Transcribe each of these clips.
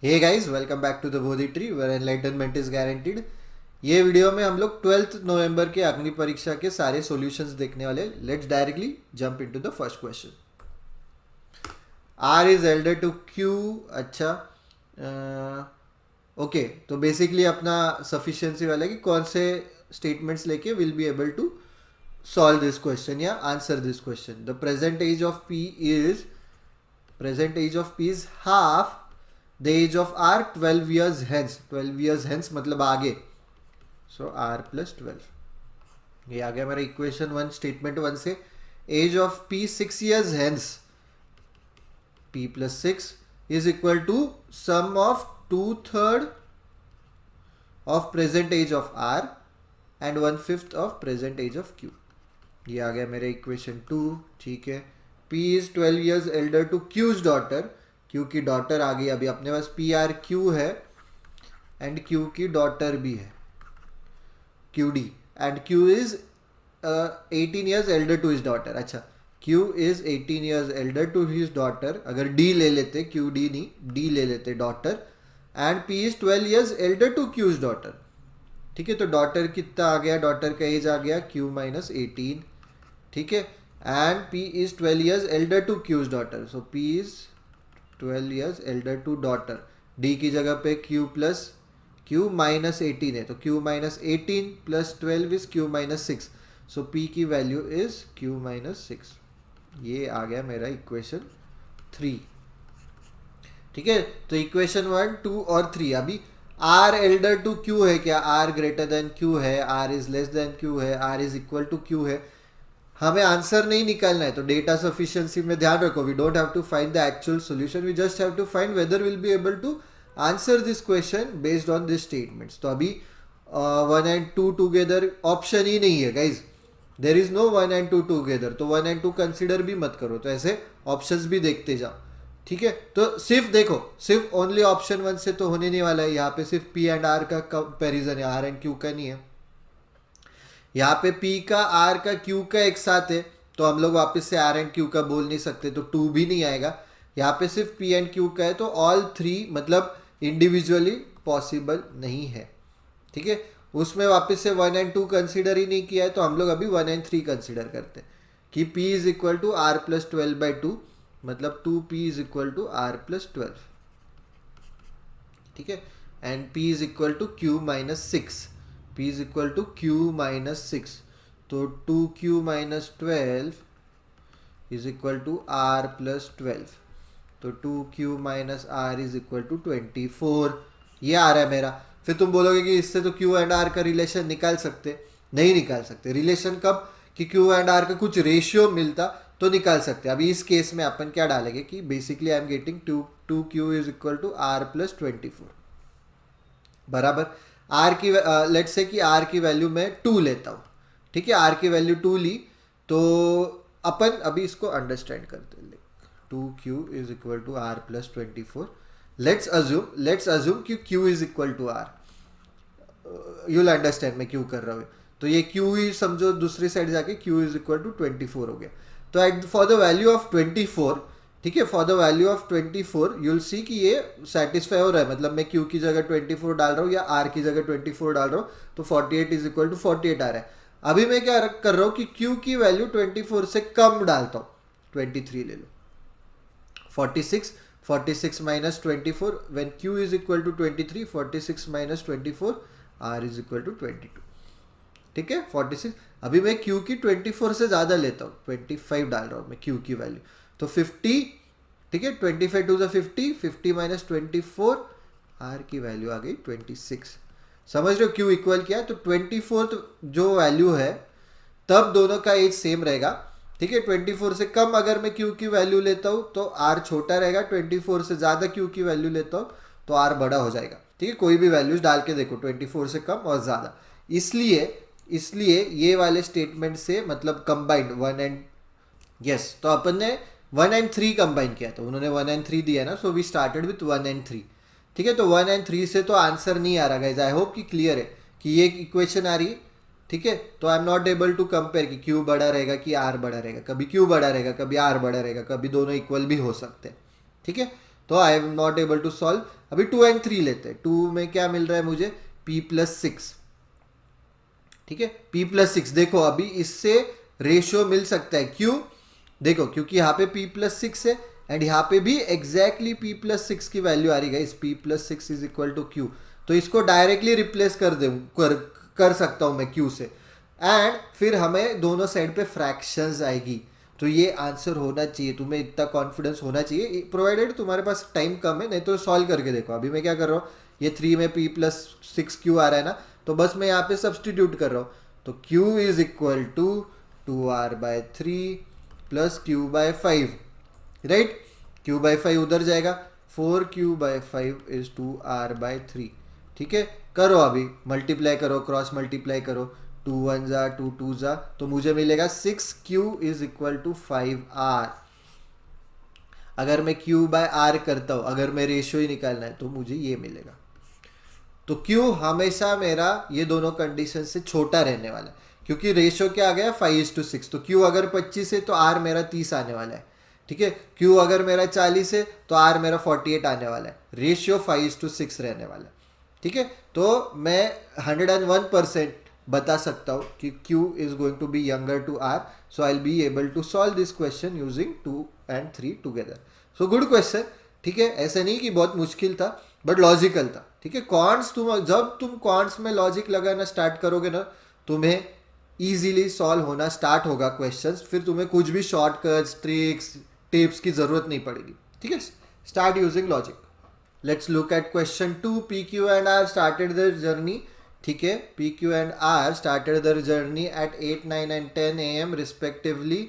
Hey guys, welcome back to the Bodhi tree where enlightenment is guaranteed. ये video में हम लोग 12th नवंबर के अग्नि परीक्षा के सारे सॉल्यूशंस देखने वाले। Let's directly jump into the first question. R is elder to Q. अच्छा, ओके, तो बेसिकली अपना सफिशिएंसी वाला है कि कौन से स्टेटमेंट्स लेके will be able to solve this question या answer this question. The present age of P is half the age of R 12 years hence. 12 years hence मतलब आगे. So R plus 12. ये आ गया मेरा इक्वेशन 1 स्टेटमेंट 1 से। Age of P 6 years hence, P plus 6 is equal to sum of 2/3 of present age of R and 1/5 of present age of Q. ये आ गया मेरे equation 2। ठीक है, P is 12 years elder to Q's daughter. Q की daughter आ गई। अभी अपने पास PRQ है एंड Q की डॉटर भी है QD, and Q is 18 years elder to his daughter. अच्छा, Q is 18 years elder to his daughter. अगर D ले लेते, QD नहीं, D ले लेते daughter, and P is 12 years elder to Q's daughter. ठीक है, तो डॉटर कितना आ गया? डॉटर का एज आ गया Q minus 18। ठीक है, and P is 12 years elder to Q's daughter. So P is 12 years elder to daughter. D की जगह पे Q minus 18 है, तो Q minus 18 plus 12 is Q minus 6। So P की वैल्यू इज Q minus 6। ये आ गया मेरा इक्वेशन 3। ठीक है, तो इक्वेशन 1, 2 और 3। अभी R एल्डर टू Q है क्या? R ग्रेटर देन Q है, R is less than Q है, R is equal to Q है। हमें आंसर नहीं निकालना है, तो डेटा सफिशिएंसी में ध्यान रखो, we don't have to find the actual solution, we just have to find whether will be able to answer this question based on this statements. तो अभी 1 and 2 टुगेदर ऑप्शन ही नहीं है guys, there is no 1 and 2 together, तो 1 and 2 consider भी मत करो। तो ऐसे ऑप्शंस भी देखते जाओ। ठीक है, तो सिर्फ देखो, सिर्फ ओनली ऑप्शन 1 से तो होने नहीं वाला है। यहाँ पे सिर्फ P एंड R का कंपेरिजन है, R एंड Q का नहीं है। यहाँ पे P का, R का, Q का एक साथ है, तो हम लोग वापस से R एंड Q का बोल नहीं सकते, तो 2 भी नहीं आएगा। यहाँ पे सिर्फ P एंड Q का है, तो ऑल 3 मतलब इंडिविजुअली पॉसिबल नहीं है। ठीक है, उसमें वापस से 1 एंड 2 कंसिडर ही नहीं किया है, तो हम लोग अभी 1 एंड 3 कंसिडर करते हैं कि P is equal to R plus 12/2, मतलब 2P is equal to R plus 12। ठीक है, and P is equal to Q minus 6। P is equal to Q minus 6, तो 2Q minus 12 is equal to R plus 12, तो 2Q minus R is equal to 24। ये आ रहा है मेरा। फिर तुम बोलोगे कि इससे तो Q एंड R का रिलेशन निकाल सकते, नहीं निकाल सकते। रिलेशन कब? कि Q एंड R का कुछ रेशियो मिलता तो निकाल सकते। अभी इस केस में अपन क्या डालेंगे कि basically I am getting 2Q is equal to R plus 24 बराबर R की लेट से कि R की वैल्यू मैं 2 लेता हूँ। ठीक है, R की वैल्यू 2 ली, तो अपन अभी इसको अंडरस्टैंड करते हैं। 2Q is equal to R plus 24। Let's assume कि Q is equal to R। You'll understand मैं क्यों कर रहा हूँ। तो ये Q ही समझो, दूसरी साइड जाके Q इज इक्वल टू 24 हो गया। तो at for the value of 24, ठीक है, for the value of 24 you'll see कि ये सेटिस्फाई हो रहा है। मतलब मैं Q की जगह 24 डाल रहा हूँ या R की जगह 24 डाल रहा हूँ, तो 48 इज इक्वल टू 48 आ रहा है। अभी मैं क्या कर रहा हूँ कि Q की वैल्यू 24 से कम डालता हूँ, 23 ले लो। 46 minus 24, when Q is equal to 23, 46 minus 24, R is equal to 22। ठीक है, 46। अभी मैं Q की 24 से ज़्यादा लेता हूँ, 25 डाल रहा हूँ मैं Q की वैल्यू, तो 50। ठीक है, 25 टू द 50, 50 माइनस 24, R की वैल्यू आ गई 26। समझ रहे हो Q इक्वल क्या है? तो 24 जो वैल्यू है, तब दोनों का एज सेम रहेगा। ठीक है, 24 से कम अगर मैं Q की वैल्यू लेता हूँ तो R छोटा रहेगा, 24 से ज़्यादा Q की वैल्यू लेता हूँ तो R बड़ा हो जाएगा। ठीक है, कोई भी वैल्यूज डाल के देखो, 24 से कम और ज़्यादा। इसलिए ये वाले स्टेटमेंट से मतलब कंबाइंड 1 एंड यस, तो अपन ने 1 एंड 3 कंबाइन किया, तो उन्होंने 1 एंड 3 दिया ना, so we started with 1 and 3। ठीक है, तो 1 एंड 3 से तो आंसर नहीं आ रहा गाइज। आई होप कि क्लियर है कि ये इक्वेशन आ रही है। ठीक है, तो I am not able to compare कि Q बड़ा रहेगा कि R बड़ा रहेगा। कभी Q बड़ा रहेगा, कभी R बड़ा रहेगा, कभी दोनों इक्वल भी हो सकते हैं। ठीक है, तो I am not able to solve. अभी 2 and 3 लेते हैं। 2 में क्या मिल रहा है मुझे, p+6, ठीक है, p+6। देखो अभी इससे रेशियो मिल सकता है, क्यों, देखो क्योंकि यहाँ पे p+6 है एंड यहाँ पे भी एग्जैक्टली p+6 की वैल्यू आ रही है, इस p+6 is equal to q। तो इसको डायरेक्टली रिप्लेस कर सकता हूँ मैं q से, एंड फिर हमें दोनों साइड पे फ्रैक्शंस आएगी। तो ये आंसर होना चाहिए, तुम्हें इतना कॉन्फिडेंस होना चाहिए, प्रोवाइडेड तुम्हारे पास टाइम कम है, नहीं तो सॉल्व करके देखो। अभी मैं क्या कर रहा हूँ, ये 3 में p+6q आ रहा है ना, तो बस मैं यहाँ पे सब्सटीट्यूट कर रहा हूँ। तो q is equal to 2r/3 plus q/5, right. q/5 उधर जाएगा, 4q/5 इज 2r/3, ठीक है। करो अभी मल्टीप्लाई करो, क्रॉस मल्टीप्लाई करो, 2 1 जा 2 2 जा, तो मुझे मिलेगा 6q is equal to 5r। अगर मैं q/r करता हूं, अगर मैं रेशियो ही निकालना है तो मुझे ये मिलेगा। तो q हमेशा मेरा ये दोनों कंडीशन से छोटा रहने वाला है, क्योंकि रेशियो क्या आ गया 5:6। तो q अगर 25 है तो r मेरा 30 आने वाला है, ठीक है। q अगर मेरा 40 है तो r मेरा 48 आने वाला है। रेशियो 5:6 रहने वाला है, ठीक है। तो मैं 101% बता सकता हूँ कि q is going to be younger to r, so I will be able to solve this question using 2 and 3 together. So good question, ठीक है। ऐसा नहीं कि बहुत मुश्किल था, बट लॉजिकल था, ठीक है। कॉन्ट्स जब तुम कॉन्ट्स में लॉजिक लगाना स्टार्ट करोगे ना, तुम्हें इजीली सॉल्व होना स्टार्ट होगा क्वेश्चंस, फिर तुम्हें कुछ भी शॉर्टकट्स, ट्रिक्स, टिप्स की जरूरत नहीं पड़ेगी, ठीक है। Start using logic. Let's look at question 2। PQ and R started their journey, ठीक है। PQ and R started their journey at 8, 9 and 10 AM respectively।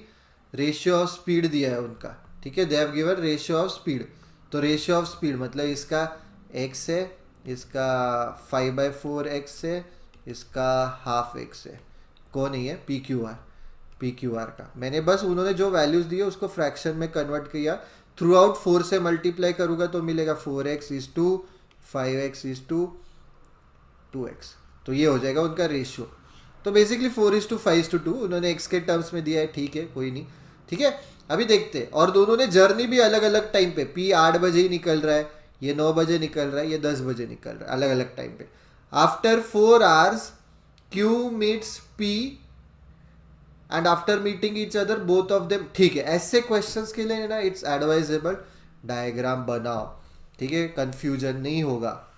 Ratio of speed दिया है उनका, ठीक है। They have given ratio of speed. तो ratio of speed मतलब इसका x है, इसका 5/4x है, इसका हाफ x है। कौन है, PQR का। मैंने बस उन्होंने जो वैल्यूज दिए उसको फ्रैक्शन में कन्वर्ट किया, थ्रू आउट 4 से मल्टीप्लाई करूंगा तो मिलेगा 4x is to 5x is to 2x। तो ये हो जाएगा उनका रेशियो। तो बेसिकली 4:5:2 उन्होंने x के टर्म्स में दिया है, ठीक है, कोई नहीं, ठीक है। अभी देखते हैं, और दोनों ने जर्नी भी अलग अलग टाइम पे, P 8 बजे ही निकल रहा है, ये 9 बजे निकल रहा है, ये 10 बजे निकल रहा है, अलग अलग टाइम पे। After 4 hours Q meets P and after meeting each other both of them, ठीक है। ऐसे क्वेश्चंस के लिए ना इट्स एडवाइजेबल डायग्राम बनाओ, ठीक है, कंफ्यूजन नहीं होगा,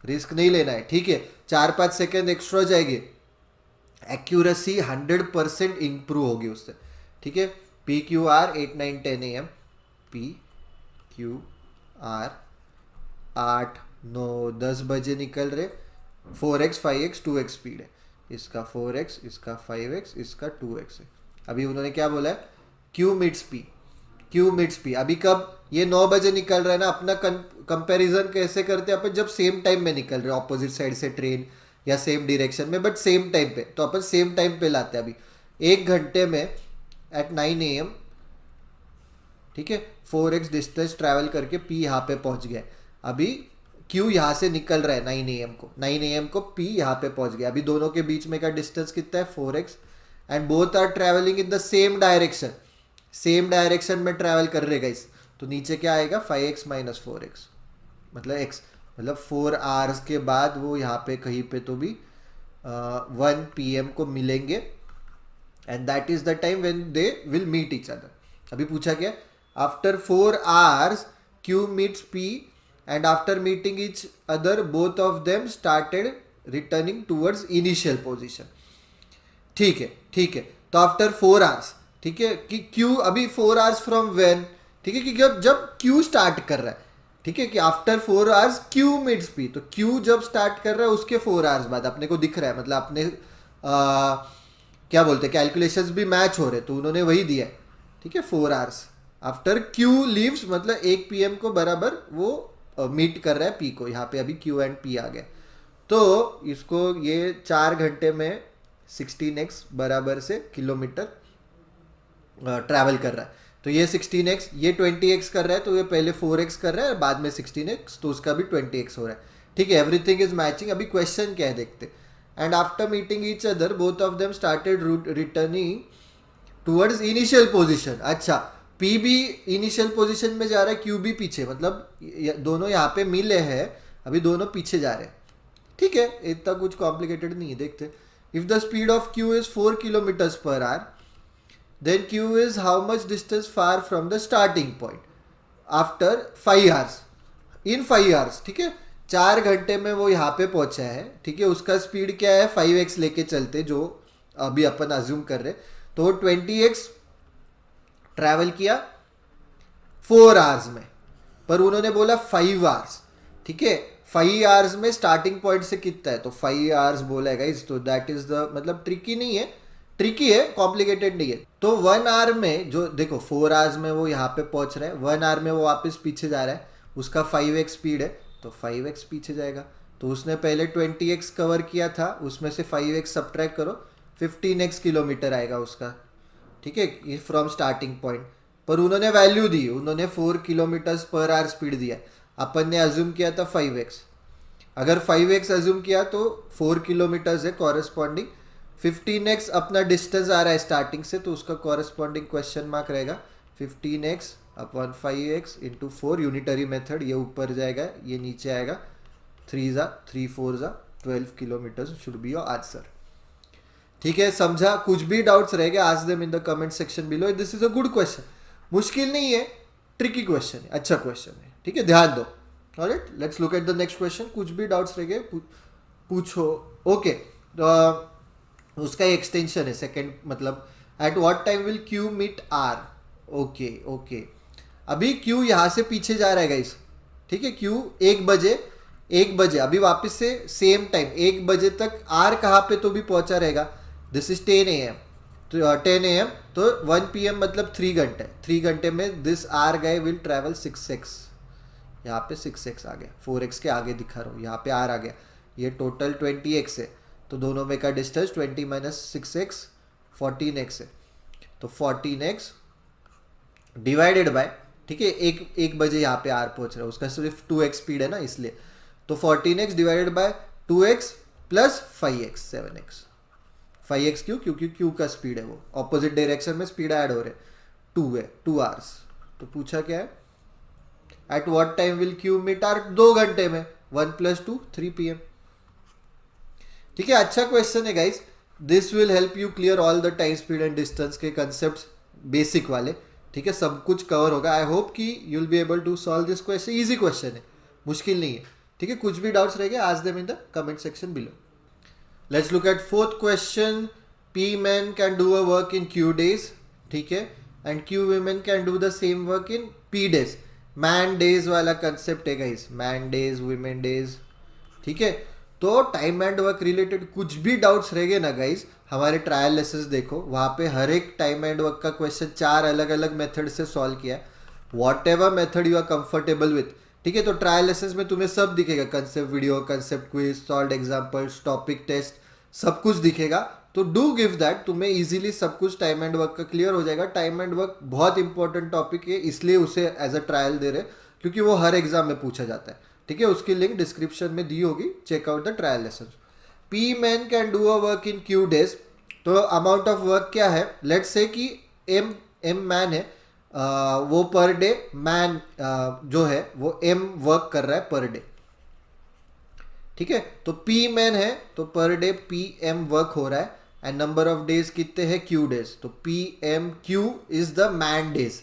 रिस्क नहीं लेना है, ठीक है। 4-5 सेकेंड एक्स्ट्रा जाएगी, एक्यूरेसी 100% इंप्रूव होगी उससे, ठीक है। PQR 8, 9, 10 AM, PQR 8, 9, 10 बजे निकल रहे, 4x 5x 2x स्पीड है, इसका 4x, इसका 5x, इसका 2x है। अभी उन्होंने क्या बोला है, Q मीट्स P। अभी कब, ये 9 बजे निकल रहा है ना, अपना कंपैरिजन कैसे करते हैं अपन, जब सेम टाइम में निकल रहे हैं ऑपोजिट साइड से ट्रेन, या सेम डायरेक्शन में बट सेम टाइम पे, तो अपन सेम टाइम पे लाते हैं। अभी 1 घंटे में एट 9 AM, ठीक है, 4x डिस्टेंस ट्रैवल करके P यहाँ पे पहुंच गया। अभी Q यहाँ से निकल रहा है 9 AM को P यहाँ पे पहुंच गया। अभी दोनों के बीच में का डिस्टेंस कितना है, 4x, and both are travelling in the same direction में ट्रैवल कर रहे गाइस। तो नीचे क्या आएगा, 5x - 4x, मतलब x, मतलब 4 hours के बाद वो यहाँ पे कहीं पे तो भी 1 PM को मिलेंगे, and that is the time when they will meet each other. अभी पूछा क्या, after 4 hours Q meets P and after meeting each other both of them started returning towards initial position, ठीक है। तो आफ्टर 4 hours, ठीक है, कि Q अभी 4 hours फ्रॉम व्हेन, ठीक है, कि जब Q स्टार्ट कर रहा है, ठीक है, कि after 4 hours Q meets P। तो Q जब स्टार्ट कर रहा है उसके 4 hours बाद अपने को दिख रहा है, मतलब अपने क्या बोलते हैं, कैलकुलेशंस भी मैच हो रहे, तो उन्होंने वही दिया है, ठीक है। 4 hours आफ्टर Q लीव्स, मतलब 1 PM को बराबर वो मीट कर रहा है P को। यहाँ पे अभी Q and P आ गया, तो इसको ये 4 घंटे में 16x बराबर से किलोमीटर ट्रैवल कर रहा है। तो ये 16x, ये 20x कर रहा है, तो ये पहले 4x कर रहा है और बाद में 16x, तो उसका भी 20x हो रहा है, ठीक है। Everything is matching. अभी क्वेश्चन क्या है देखते। And after meeting each other both of them started returning towards initial position. अच्छा, पी भी इनिशियल पोजीशन में जा रहा है, क्यू भी पीछे, मतलब दोनों यहाँ पे मिले हैं, अभी दोनों पीछे जा रहे हैं। ठीक है, इतना कुछ कॉम्प्लिकेटेड नहीं है, देखते। If the speed of Q is 4 kilometres per hour, then Q is how much distance far from the starting point after 5 hours, in 5 hours. ठीक है, 4 घंटे में वो यहाँ पे पहुंचा है। ठीक है, उसका स्पीड क्या है, 5x लेके चलते, जो अभी अपन अज्यूम कर रहे, तो 20x ट्रैवल किया 4 आवर्स में, पर उन्होंने बोला 5 आवर्स। ठीक है, 5 आवर्स में स्टार्टिंग पॉइंट से कितना है, तो 5 आवर्स बोला है गाइस, तो दैट इज द, मतलब ट्रिकी नहीं है, ट्रिकी है, कॉम्प्लिकेटेड नहीं है। तो 1 आवर में जो देखो 4 आवर्स में वो यहाँ पे पहुंच रहा है, 1 आवर में वो वापस पीछे जा रहा है, उसका 5x स्पीड है, तो 5x पीछे जाएगा। तो उसने पहले 20x कवर किया था, उसमें से 5x सब्ट्रैक्ट करो, 15x किलोमीटर आएगा उसका। ठीक है, फ्रॉम स्टार्टिंग पॉइंट। पर उन्होंने वैल्यू दी, उन्होंने 4 किलोमीटर्स पर आवर स्पीड दिया, अपन ने अज्यूम किया था 5x। अगर 5x अज्यूम किया तो 4 किलोमीटर्स है कॉरेस्पॉन्डिंग, 15x अपना डिस्टेंस आ रहा है स्टार्टिंग से, तो उसका कॉरेस्पॉन्डिंग क्वेश्चन मार्क रहेगा 15x upon 5x into 4, unitary method, ये ऊपर जाएगा ये नीचे आएगा, 3 4 12 kilometre should be your answer. ठीक है, समझा? कुछ भी डाउट्स रहेंगे ask them in the comment section below. This is a good question, मुश्किल नहीं है, ट्रिकी क्वेश्चन है, अच्छा क्वेश्चन है। ठीक है, ध्यान दो। Alright, let's look at the next question. कुछ भी डाउट्स रहेंगे पूछो। ओके, उसका एक्सटेंशन है सेकंड, मतलब at what time will Q meet R. Okay okay, अभी क्यू यहाँ से पीछे जा रहा है गाइस। ठीक है, क्यू 1 बजे अभी वापस से सेम टाइम 1 बजे तक आर कहाँ पे तो भी पहुंचा रहेगा। दिस इज 10 AM, तो 10 AM, तो 1 PM मतलब 3 घंटे। 3 घंटे में this R guy will travel 6x, यहाँ पे 6x आ गया, 4x के आगे दिखा रहा हूँ, यहाँ पे आर आ गया, ये टोटल 20x है, तो दोनों में का डिस्टेंस 20 माइनस 6x 14x है, तो 14x डिवाइडेड बाय, ठीक है, 1 बजे यहाँ पे आर पहुंच रहा है, उसका सिर्फ 2x स्पीड है ना इसलिए, तो 14x divided by 2x plus 5x 7x। 5x क्यों? क्योंकि क्यू का स्पीड है, वो ऑपोजिट डायरेक्शन में स्पीड ऐड हो रहे, 2 है, 2 आवर्स। तो पूछा क्या है, at what time will Q meet R, 2 घंटे में, 1 + 2 3 PM। ठीक है, अच्छा क्वेश्चन है guys. This will help you clear all the time speed and distance के कंसेप्ट बेसिक वाले। ठीक है, सब कुछ कवर होगा। आई होप कि you will be able to solve this question. Easy question है, मुश्किल नहीं है। ठीक है, कुछ भी डाउट्स रहेंगे ask them in the comment section below. Let's look eight fourth question. P men can do a work in Q days, ठीक है, and Q women can do the same work in P days. Man days वाला concept है guys, man days, women days। ठीक है, तो time and work related कुछ भी doubts रहेंगे ना गाइस, हमारे ट्रायल लेसन्स देखो, वहाँ पे हर एक टाइम एंड वर्क का क्वेश्चन 4 अलग अलग मेथड से सॉल्व किया है, whatever method you are comfortable with. ठीक है, तो ट्रायल लेसन्स में तुम्हें सब दिखेगा, concept video, concept quiz, solve examples, topic test, सब कुछ दिखेगा। तो डू गिव दैट, तुम्हें इजीली सब कुछ टाइम एंड वर्क का क्लियर हो जाएगा। टाइम एंड वर्क बहुत इंपॉर्टेंट टॉपिक है, इसलिए उसे एज अ ट्रायल दे रहे, क्योंकि वो हर एग्जाम में पूछा जाता है। ठीक है, उसकी लिंक डिस्क्रिप्शन में दी होगी, checkout the trial lesson. P man can do a work in Q days, तो अमाउंट ऑफ वर्क क्या है, लेट्स से कि एम मैन है, वो पर डे मैन जो है वो एम वर्क कर रहा है पर डे। ठीक है, तो पी मैन है तो per day P M work हो रहा है, एंड नंबर ऑफ डेज कितने हैं, क्यू डेज, तो P M Q is the man days.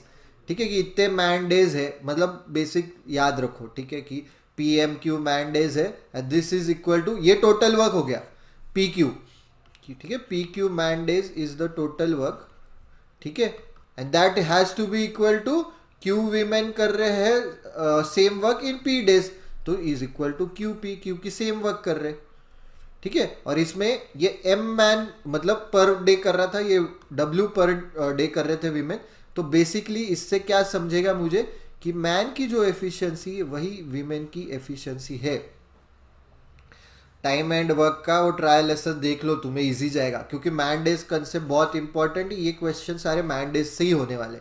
ठीक है, कि इतने मैन डेज है, मतलब बेसिक याद रखो। ठीक है, कि P M Q man days है, and this is equal to, ये टोटल वर्क हो गया पी क्यू। ठीक है, P Q man days is the total work. ठीक है, and that has to be equal to Q women कर रहे हैं same work in P days, तो is equal to Q P, Q की सेम वर्क कर रहे। ठीक है, और इसमें ये एम मैन मतलब पर डे कर रहा था, ये डब्ल्यू पर डे कर रहे थे वीमेन। तो बेसिकली इससे क्या समझेगा मुझे, कि मैन की जो एफिशिएंसी है वही वीमेन की एफिशिएंसी है। टाइम एंड वर्क का वो ट्रायल लेसन देख लो, तुम्हें इजी जाएगा, क्योंकि मैन डेज कंसेप्ट बहुत इंपॉर्टेंट है, ये क्वेश्चन सारे मैन डेज से ही होने वाले।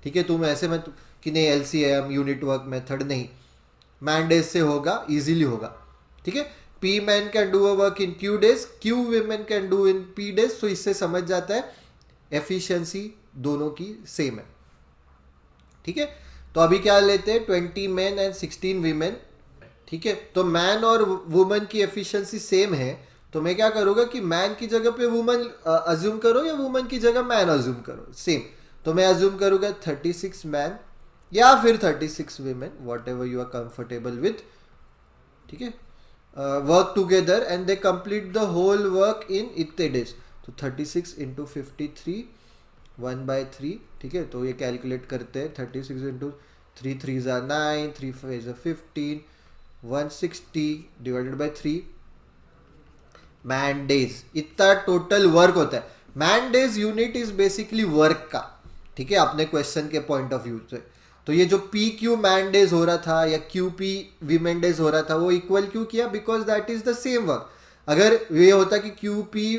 ठीक है, तुम ऐसे में कि नहीं LCM यूनिट वर्क मेथड, नहीं, मैन डेज से होगा, इजीली होगा। ठीक है, P man can do a work in Q days, Q women can do in P days, तो इससे समझ जाता है एफिशिएंसी दोनों की सेम है। ठीक है, तो अभी क्या लेते हैं 20 मैन एंड 16 वीमेन, ठीक है। तो मैन और वुमन की एफिशिएंसी सेम है, तो मैं क्या करूंगा कि मैन की जगह पे वुमन अज्यूम करो या वुमन की जगह मैन अज्यूम करो, सेम। तो मैं अज्यूम करूंगा 36 मैन या फिर 36 women, whatever you are comfortable with, ठीक है। Work together and they complete the whole work in इतने डेज। तो 36 इंटू 53 1/3, ठीक है। तो ये कैलकुलेट करते हैं, 36 into 3 3 9, 3 5 15, 160 divided by 3 man days, इतना टोटल वर्क होता है। Man days unit is basically work का, ठीक है, अपने क्वेश्चन के पॉइंट ऑफ व्यू से। तो ये जो पी क्यू मैन डेज हो रहा था या क्यू पी वीमेन डेज हो रहा था, वो इक्वल क्यों किया? Because that is the same work. अगर ये होता कि Q P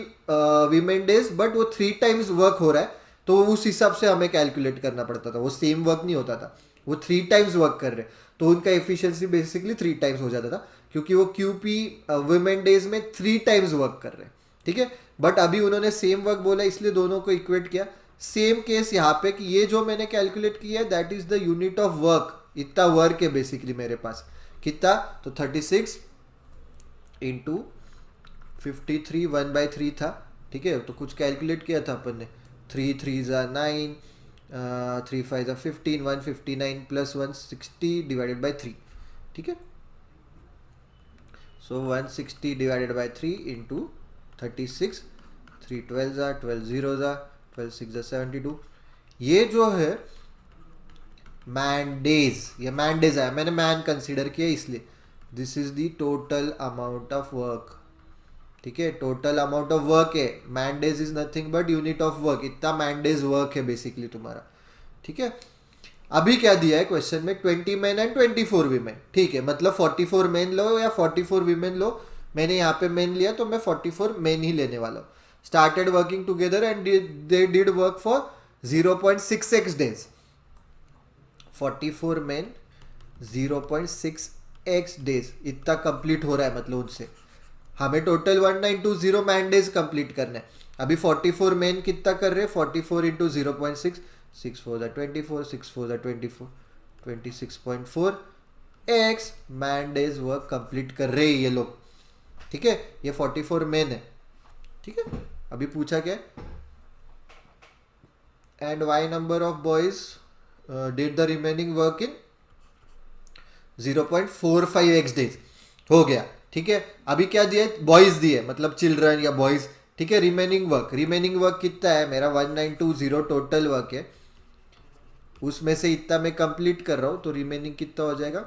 women days but वो 3 टाइम्स वर्क हो रहा है, तो उस हिसाब से हमें कैलकुलेट करना पड़ता था, वो सेम वर्क नहीं होता था, वो 3 टाइम्स वर्क कर रहे, तो उनका एफिशिएंसी बेसिकली 3 टाइम्स हो जाता था, क्योंकि वो क्यूपी वुमेन डेज में 3 टाइम्स वर्क कर रहे हैं, ठीक है। बट अभी उन्होंने सेम वर्क बोला, इसलिए दोनों को इक्वेट किया। सेम केस यहाँ पे कि ये जो मैंने कैलकुलेट किया है that is the unit of work, इतना वर्क है बेसिकली मेरे पास, कितना? तो 36 इंटू 53 1/3 था, ठीक है। तो कुछ कैलकुलेट किया था अपन ने, 3 3 9, 3 5 15, 159 प्लस 160 डिवाइडेड बाई 3, ठीक है। So 160 divided by 3 into 36, 3 12 are 12 zeros are 12 6 are 72। ये जो है मैन डेज, ये मैन डेज है, मैंने मैन कंसीडर किया इसलिए। This is the total amount of work, ठीक है, टोटल अमाउंट ऑफ वर्क है। Man days is nothing but unit of work, इतना मैन डेज वर्क है बेसिकली तुम्हारा, ठीक है। अभी क्या दिया है क्वेश्चन में? 20 मैन एंड 24 वीमेन, ठीक है, मतलब 44 मैन लो या 44 वीमेन लो। मैंने यहाँ पे मैन लिया तो मैं 44 मैन ही लेने वाला हूँ। Started working together and they did work for 0.66 days. 44 man 0.6x days, इतना कंप्लीट हो रहा है, मतलब उनसे हमें टोटल 1920 मैन डेज कंप्लीट करना है। अभी 44 मैन कितना कर रहे हैं? 44 into 0.6, 6 4 24, 6 4 24, 26.4 x man days work complete कर रहे हैं ये लोग, ठीक है। ये 44 मैन है, ठीक है। अभी पूछा क्या? And Y number of boys did the remaining work in 0.45x days, हो गया, ठीक है। अभी क्या दिया? बॉयज दिए, मतलब चिल्ड्रन या बॉयज, ठीक है। रिमेनिंग वर्क कितना है मेरा? 1920 टोटल वर्क है, उसमें से इतना मैं कंप्लीट कर रहा हूं, तो रिमेनिंग कितना हो जाएगा?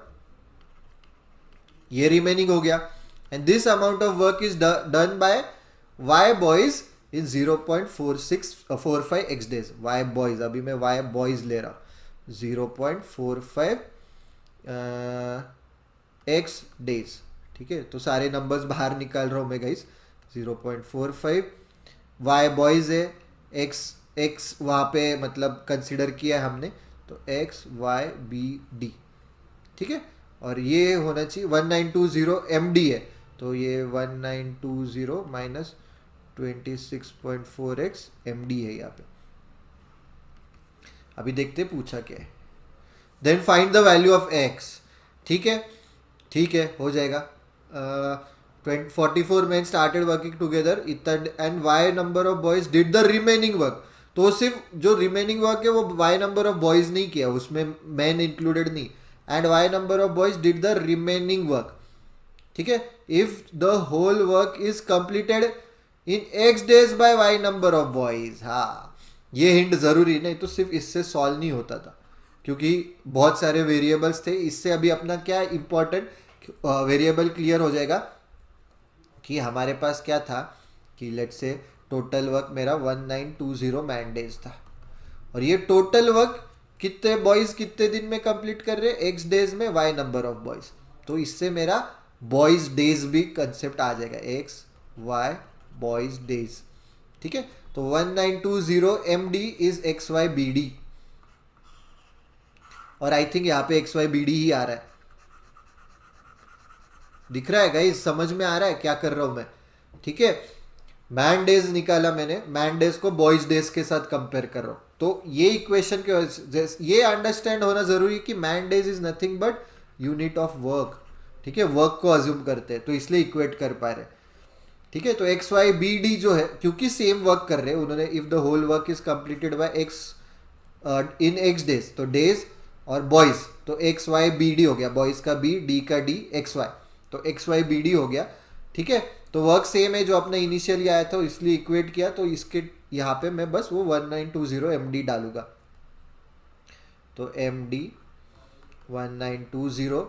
ये रिमेनिंग हो गया। And this amount of work is done by Y boys in 0.4645 days. Y boys, अभी मैं वाई बॉयज ले रहा हूं, 0.45 x डेज, ठीक है। तो सारे नंबर्स बाहर निकाल रहा हूं मैं गाइस। 0.45 वाई बॉयज है, x वहां पे मतलब कंसिडर किया है हमने, तो x y b d, ठीक है। और ये होना चाहिए 1920 md है, तो ये 1920 माइनस 26.4x md है यहाँ पे। अभी देखते पूछा क्या है। Then find the value of x, ठीक है, ठीक है, हो जाएगा। 44 men स्टार्टेड वर्किंग टुगेदर इतना, and Y number of boys did the remaining work. तो सिर्फ जो रिमेनिंग वर्क है वो वाई नंबर ऑफ बॉयज नहीं किया, उसमें मैन इंक्लूडेड नहीं। And Y number of boys did the remaining work, ठीक है। If the whole work is completed in X days by Y number of boys. हाँ, ये हिंट जरूरी, नहीं तो सिर्फ इससे सॉल्व नहीं होता था, क्योंकि बहुत सारे वेरिएबल्स थे। इससे अभी अपना क्या इंपॉर्टेंट वेरिएबल क्लियर हो जाएगा कि हमारे पास क्या था, कि लेट्स से टोटल वर्क मेरा 1920 मैन डेज था, और ये टोटल वर्क कितने बॉयज कितने दिन में कंप्लीट कर रहे हैं? एक्स डेज में वाई नंबर ऑफ बॉयज। तो इससे मेरा बॉयज डेज भी कंसेप्ट आ जाएगा, एक्स वाई बॉयज डेज, ठीक है। तो 1920 md is X Y B D, और आई थिंक यहाँ पे एक्स वाई बी डी ही आ रहा है, दिख रहा है गाइस? समझ में आ रहा है क्या कर रहा हूं मैं, ठीक है। मैन डेज निकाला मैंने, मैन डेज को बॉयज डेज के साथ कंपेयर कर रहा हूं, तो ये इक्वेशन के वजह से ये अंडरस्टैंड होना जरूरी है कि man days is nothing but unit of work, ठीक है, वर्क को अज्यूम करते हैं तो इसलिए इक्वेट कर पा रहे, ठीक है। तो एक्स वाई बी डी जो है, क्योंकि सेम वर्क कर रहे हैं उन्होंने, if the whole work is completed by X in X days, तो डेज और बॉयज, तो एक्स वाई बी डी हो गया, बॉयज का बी, डी का डी, एक्स वाई, तो एक्स वाई बी डी हो गया, ठीक है। तो वर्क सेम है जो अपने इनिशियली आया था, इसलिए इक्वेट किया, तो इसके यहाँ पे मैं बस वो 1920 एम डी डालूंगा, तो एम डी 1920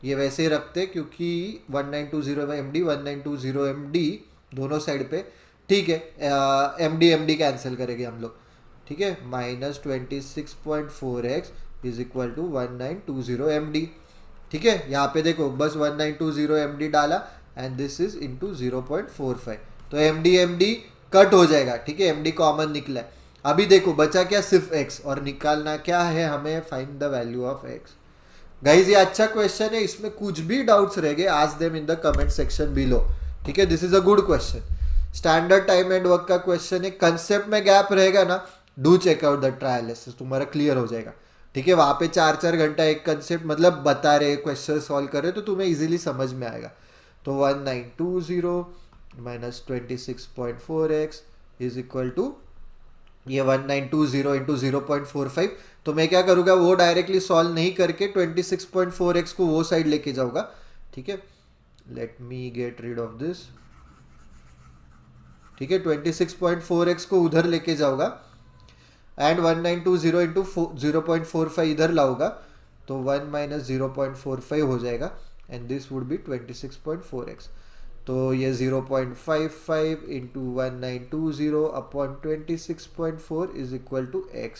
ये वैसे ही रखते क्योंकि 1920 एम डी 1920 एम डी दोनों साइड पे, ठीक है। एम डी कैंसिल करेंगे हम लोग, ठीक है, -26.4x is equal to 1920 M D, ठीक है। यहाँ पे देखो बस 1920 एम डी डाला एंड दिस इज इंटू 0.45, तो एम डी कट हो जाएगा, ठीक है, एम डी कॉमन निकला है। अभी देखो बचा क्या, सिर्फ x, और निकालना क्या है हमें, find the value of x। Guys ये अच्छा क्वेश्चन है, इसमें कुछ भी डाउट्स रह गए ask them in the comment section below, ठीक है। This is a good question, standard time and work का क्वेश्चन है, कंसेप्ट में गैप रहेगा ना, डू चेक आउट द ट्रायलिसिस, तुम्हारा क्लियर हो जाएगा, ठीक है। वहां पे 4-4 घंटा एक कंसेप्ट मतलब बता रहे, क्वेश्चन सॉल्व कर रहे, तो तुम्हें इजीली समझ में आएगा। तो 1920 -26.4x इज इक्वल टू ये 1920 इंटू 0.45, तो मैं क्या करूँगा, वो डायरेक्टली सॉल्व नहीं करके 26.4x को वो साइड लेके जाऊँगा, ठीक है। Let me get rid of this, ठीक है, 26.4x को उधर लेके जाऊँगा एंड 1920 इंटू 0.45 इधर लाऊंगा, तो 1 - 0.45 हो जाएगा and this would be 26.4x, तो ये 0.55 into 1920 upon 26.4 is equal to x।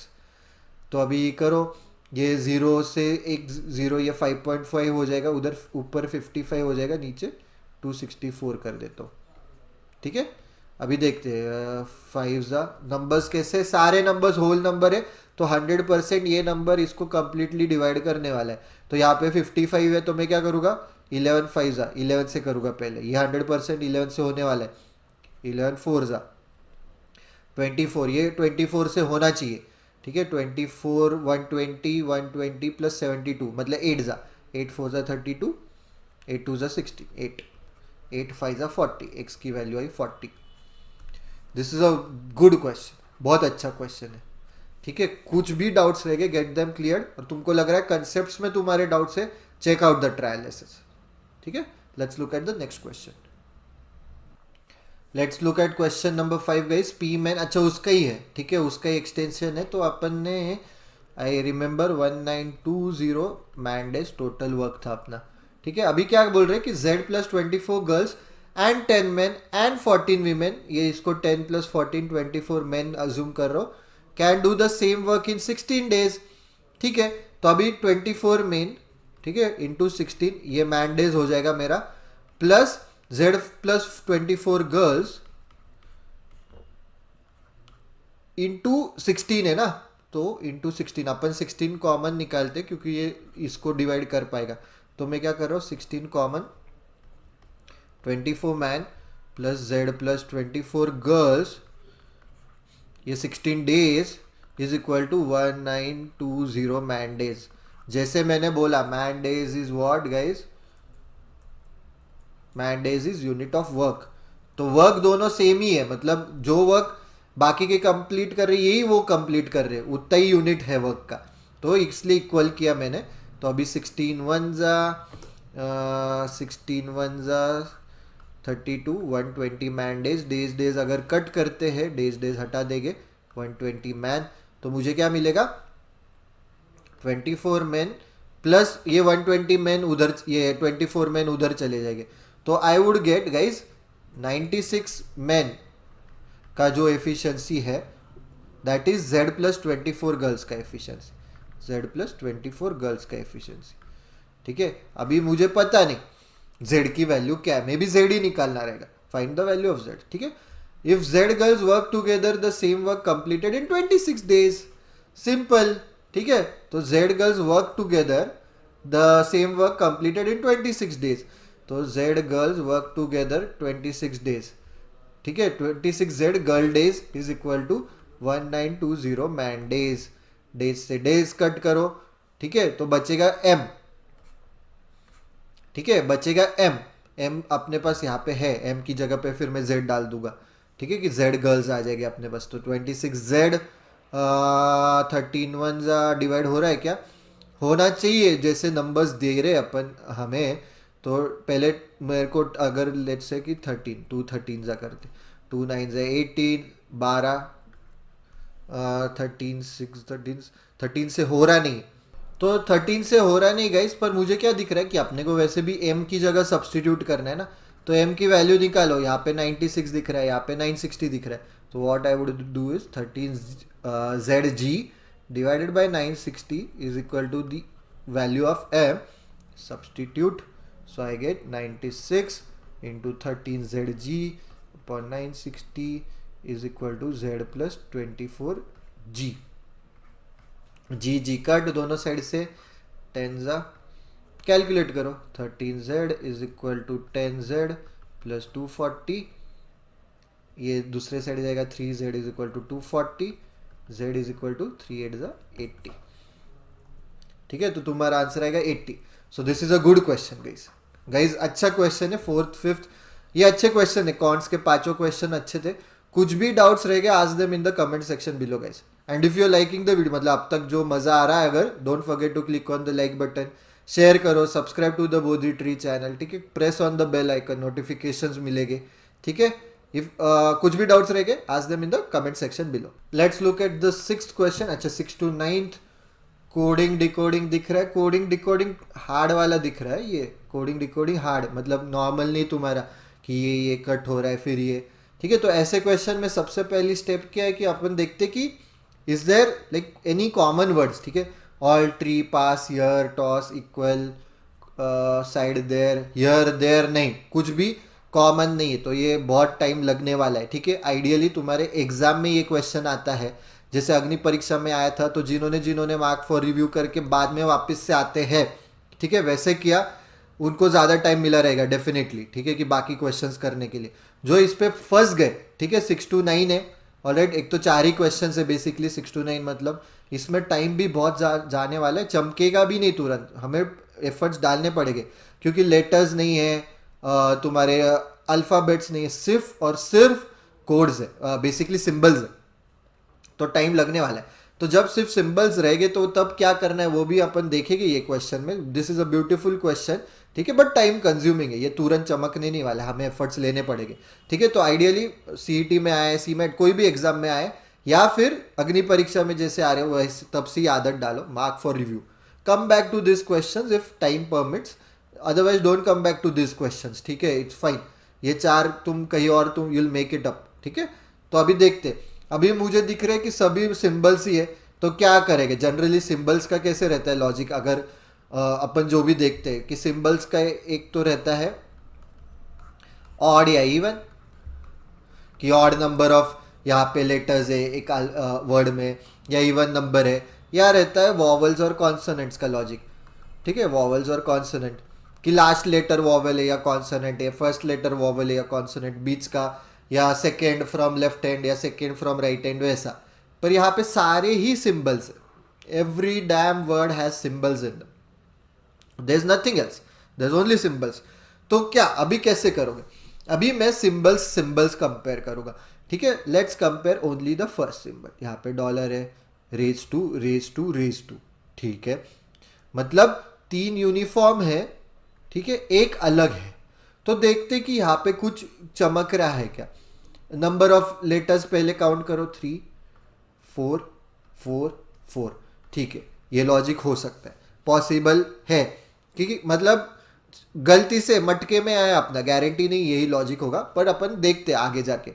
तो अभी करो, ये 0 से एक 0, ये 5.5 हो जाएगा, उधर ऊपर 55 हो जाएगा, नीचे 264 कर देता हूँ, ठीक है। अभी देखते हैं 5 नंबर्स कैसे, सारे नंबर्स होल नंबर है, तो 100% ये नंबर इसको कंप्लीटली डिवाइड करने वाला है। तो यहाँ पे 55 है, तो मैं क्या करूँगा, 11 5 11 से करूँगा पहले, ये 100% 11 से होने वाला है, 11 4 24, ये 24 से होना चाहिए, ठीक है। 24 120 प्लस 72 मतलब 8 4 32, 8 2 60, 8 5 40, x की value I 40। This is a good question, बहुत अच्छा क्वेश्चन है, ठीक है। कुछ भी डाउट्स रह गए गेट देम क्लियर, और तुमको लग रहा है कंसेप्ट्स में तुम्हारे डाउट्स है, चेक आउट द ट्रायलिसिस, ठीक है। Let's look at the next question, let's look at question number 5 guys. P man, अच्छा उसका ही है, ठीक है, उसका ही एक्सटेंशन है, तो अपन ने I remember 1920 man days total work था अपना, ठीक है। अभी क्या बोल रहे हैं कि z + 24 girls and 10 man and 14 women, ये इसको 10 + 14 24 मैन अज्यूम कर रहा हो, can do the same work in 16 days, ठीक है। तो अभी 24 मैन, ठीक है, इंटू 16, ये मैन डेज हो जाएगा मेरा, प्लस z + 24 गर्ल्स इंटू 16 है ना, तो इंटू 16, अपन 16 कॉमन निकालते क्योंकि ये इसको डिवाइड कर पाएगा, तो मैं क्या कर रहा हूँ 16 common, 24 man plus z + 24 girls, ये 16 days is equal to 1920 man days. जैसे मैंने बोला man days is what guys, man days is unit of work, तो वर्क दोनों सेम ही है, मतलब जो वर्क बाकी के कंप्लीट कर रहे हैं यही वो कंप्लीट कर रहे हैं, उतना ही यूनिट है वर्क का, तो इसलिए इक्वल किया मैंने। तो अभी 16 1 32 120 मैन डेज, डेज अगर कट करते हैं, डेज हटा देंगे, 120 मैन, तो मुझे क्या मिलेगा 24 मैन प्लस ये 120 मैन उधर, ये 24 मैन उधर चले जाएंगे, तो I would get guys 96 man का जो एफिशिएंसी है दैट इज z + 24 गर्ल्स का एफिशिएंसी, z + 24 गर्ल्स का एफिशिएंसी, ठीक है। अभी मुझे पता नहीं z की वैल्यू क्या है, मे बी z ही निकालना रहेगा, find the value of z, ठीक है। If z girls work together the same work completed in 26 days, simple, ठीक है। तो z girls work together the same work completed in 26 days, तो z girls work together 26 days, ठीक है। 26 z girl days is equal to 1920 man days, days से days cut करो, ठीक है, तो बचेगा m, ठीक है, बचेगा m, m अपने पास यहाँ पे है, m की जगह पे फिर मैं z डाल दूंगा, ठीक है, कि z गर्ल्स आ जाएगी अपने पास, तो 26z 13 वन डिवाइड हो रहा है क्या, होना चाहिए, जैसे नंबर्स दे रहे अपन हमें, तो पहले मेरे को अगर लेट्स से कि 13 2 13 जा करते, 2 9 जा 18 12 13 6 13 से हो रहा नहीं, तो 13 से हो रहा नहीं गाइस, पर मुझे क्या दिख रहा है कि अपने को वैसे भी m की जगह सब्सटीट्यूट करना है ना, तो m की वैल्यू निकालो, यहाँ पे 96 दिख रहा है, यहाँ पे 960 दिख रहा है, तो what I would do is 13 zg divided by 960 is equal to the value of m, substitute, so I get 96 into 13 zg upon 960 is equal to z plus 24g, G G cut दोनों side से, 10 जा calculate करो, 13z is equal to 10z plus 240, ये दूसरे side जाएगा 3z is equal to 240, z is equal to 3 8 जा 80, ठीक है, तो तुम्हारा आंसर आएगा 80। So this is a good question guys, guys अच्छा क्वेश्चन है, 4th 5th ये अच्छे क्वेश्चन है, कॉन्ट्स के पांचों क्वेश्चन अच्छे थे, कुछ भी डाउट्स रह गए आज them in the comment section below guys, and if you are liking the video, मतलब अब तक जो मजा आ रहा है अगर, don't forget to click on the like button, share करो, subscribe to the Bodhi tree channel, ठीक है, press on the bell icon, notifications मिलेंगे, ठीक है, इफ कुछ भी डाउट्स रह गए आज them in the comment section below. Let's look at the 6th question, अच्छा 6 to 9th, कोडिंग डिकोडिंग दिख रहा है, कोडिंग डिकोडिंग हार्ड वाला दिख रहा है, ये कोडिंग डिकोडिंग हार्ड, मतलब नॉर्मल नहीं तुम्हारा कि ये कट हो रहा है फिर ये, ठीक है, तो ऐसे क्वेश्चन में सबसे पहली स्टेप क्या है कि अपन देखते कि is there like any common words, ठीक है, all tree pass here toss equal side there here there, नहीं कुछ भी कॉमन नहीं है, तो ये बहुत टाइम लगने वाला है, ठीक है, आइडियली तुम्हारे एग्जाम में ये क्वेश्चन आता है, जैसे अग्नि परीक्षा में आया था, तो जिन्होंने मार्क फॉर रिव्यू करके बाद में वापस से आते हैं, ठीक है, वैसे किया उनको ज़्यादा टाइम मिला रहेगा डेफिनेटली, ठीक है, कि बाकी क्वेश्चंस करने के लिए, जो इस पे फंस गए, ठीक है, 6 to 9 है, ऑलराइट, एक तो 4 ही क्वेश्चन है बेसिकली 6 to 9, मतलब इसमें टाइम भी बहुत जाने वाला है, चमकेगा भी नहीं तुरंत, हमें एफर्ट्स डालने पड़ेंगे, क्योंकि लेटर्स नहीं है, तुम्हारे अल्फ़ाबेट्स नहीं है, सिर्फ और सिर्फ कोड्स है, बेसिकली सिंबल्स है, तो टाइम लगने वाला है, तो जब सिर्फ सिंबल्स रहेंगे तो तब क्या करना है वो भी अपन देखेंगे ये क्वेश्चन में, this is a beautiful question, ठीक है, बट टाइम कंज्यूमिंग है, ये तुरंत चमकने नहीं वाला, हमें एफर्ट्स लेने पड़ेंगे, ठीक है, तो आइडियली सीईटी में आए, सीमेट कोई भी एग्जाम में आए, या फिर अग्नि परीक्षा में जैसे आ रहे हो वैसे, तब से आदत डालो, mark for review, come back to this question if time permits, otherwise don't come back to this question, ठीक है, इट्स फाइन, ये 4 तुम कहीं और तुम यूल मेक इट अप, ठीक है, तो अभी देखते, अभी मुझे दिख रहा है कि सभी सिंबल्स ही है, तो क्या करेंगे, जनरली सिंबल्स का कैसे रहता है लॉजिक, अगर अपन जो भी देखते हैं कि सिंबल्स का एक तो रहता है ऑड या इवन, कि ऑड नंबर ऑफ यहाँ पे लेटर्स है एक वर्ड में, या इवन नंबर है, या रहता है वॉवल्स और कॉन्सोनेंट्स का लॉजिक, ठीक है, वॉवल्स और कॉन्सोनेंट, कि लास्ट लेटर वॉवल है या कॉन्सोनेंट है, फर्स्ट लेटर वॉवल है या कॉन्सोनेंट, बीच का, या सेकेंड फ्रॉम लेफ्ट हैंड या सेकेंड फ्रॉम राइट हैंड, वैसा, पर यहाँ पे सारे ही सिंबल्स है, every damn word has symbols in them, there is nothing else, there is only symbols, तो क्या अभी कैसे करोगे, अभी मैं सिंबल्स कंपेयर करूंगा, ठीक है, let's compare only the first symbol, यहाँ पे डॉलर है, रेज टू, ठीक है, मतलब 3 यूनिफॉर्म है, ठीक है, एक अलग है, तो देखते कि यहाँ पे कुछ चमक रहा है क्या, नंबर ऑफ लेटर्स पहले काउंट करो, 3 4 4 4, ठीक है, ये लॉजिक हो सकता है, पॉसिबल है, क्योंकि मतलब गलती से मटके में आया अपना, गारंटी नहीं यही लॉजिक होगा, पर अपन देखते आगे जाके,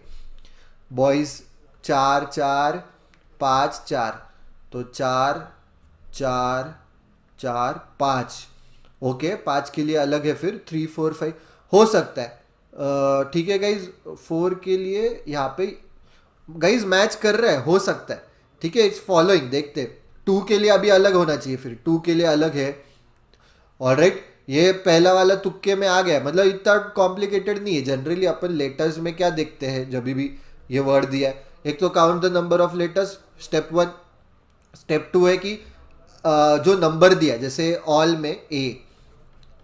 बॉयज 4 4 5 4, तो 4 4 4 5, ओके, 5 के लिए अलग है, फिर 3 4 5 हो सकता है, ठीक है गाइज, 4 के लिए यहाँ पे गाइज मैच कर रहा है, हो सकता है, ठीक है, इट्स फॉलोइंग, देखते 2 के लिए अभी अलग होना चाहिए, फिर 2 के लिए अलग है, ऑलराइट, ये पहला वाला तुक्के में आ गया, मतलब इतना कॉम्प्लिकेटेड नहीं है, जनरली अपन लेटर्स में क्या देखते हैं जब भी ये वर्ड दिया है, एक तो count the number of letters, step 1। Step 2 है कि जो नंबर दिया, जैसे ऑल में ए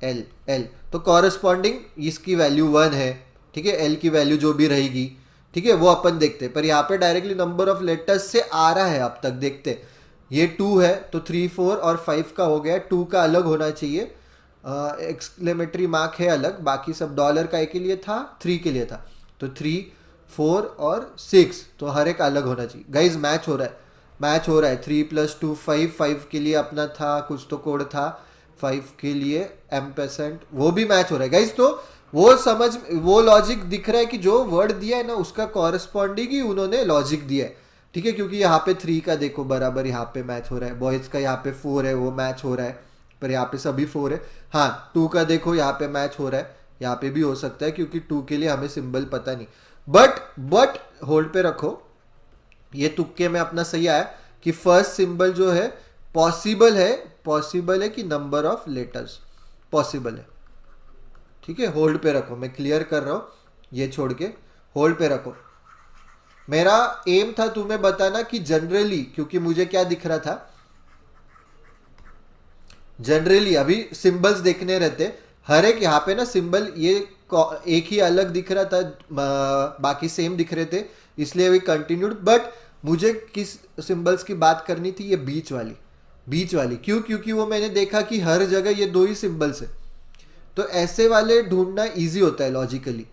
एल एल, तो कॉरस्पॉन्डिंग इसकी वैल्यू 1 है, ठीक है, एल की वैल्यू जो भी रहेगी, ठीक है, वो अपन देखते हैं। पर यहाँ पे डायरेक्टली नंबर ऑफ लेटर्स से आ रहा है, अब तक देखते हैं। ये 2 है तो 3 4 और 5 का हो गया, 2 का अलग होना चाहिए, एक्सक्लेमेटरी मार्क है अलग, बाकी सब डॉलर का एक के लिए था, 3 के लिए था, तो 3 4 और 6 तो हर एक अलग होना चाहिए। गाइज मैच हो रहा है, मैच हो रहा है। 3 + 2 5, 5 के लिए अपना था कुछ तो कोड था, 5 के लिए एम्परसेंट, वो भी मैच हो रहा है गाइज। तो वो समझ, वो लॉजिक दिख रहा है कि जो वर्ड दिया है ना उसका कॉरस्पॉन्डिंग ही उन्होंने लॉजिक दिया है, ठीक है। क्योंकि यहाँ पे 3 का देखो बराबर यहाँ पे मैच हो रहा है, बॉयज़ का यहाँ पे 4 है वो मैच हो रहा है, पर यहाँ पे सभी 4 है। हाँ 2 का देखो यहाँ पे मैच हो रहा है, यहाँ पे भी हो सकता है क्योंकि 2 के लिए हमें सिंबल पता नहीं। बट होल्ड पे रखो, ये तुक्के में अपना सही आया कि फर्स्ट सिंबल जो है पॉसिबल है कि नंबर ऑफ लेटर्स पॉसिबल है, ठीक है। होल्ड पे रखो, मैं क्लियर कर रहा हूं, ये छोड़ के होल्ड पे रखो। मेरा एम था तुम्हें बताना कि जनरली, क्योंकि मुझे क्या दिख रहा था, जनरली अभी सिंबल्स देखने रहते, हर एक यहाँ पे ना सिंबल ये एक ही अलग दिख रहा था, बाकी सेम दिख रहे थे, इसलिए वी कंटिन्यूड। बट मुझे किस सिंबल्स की बात करनी थी, ये बीच वाली क्यों, क्योंकि वो मैंने देखा कि हर जगह ये 2 ही सिंबल्स है, तो ऐसे वाले ढूंढना इजी होता है लॉजिकली,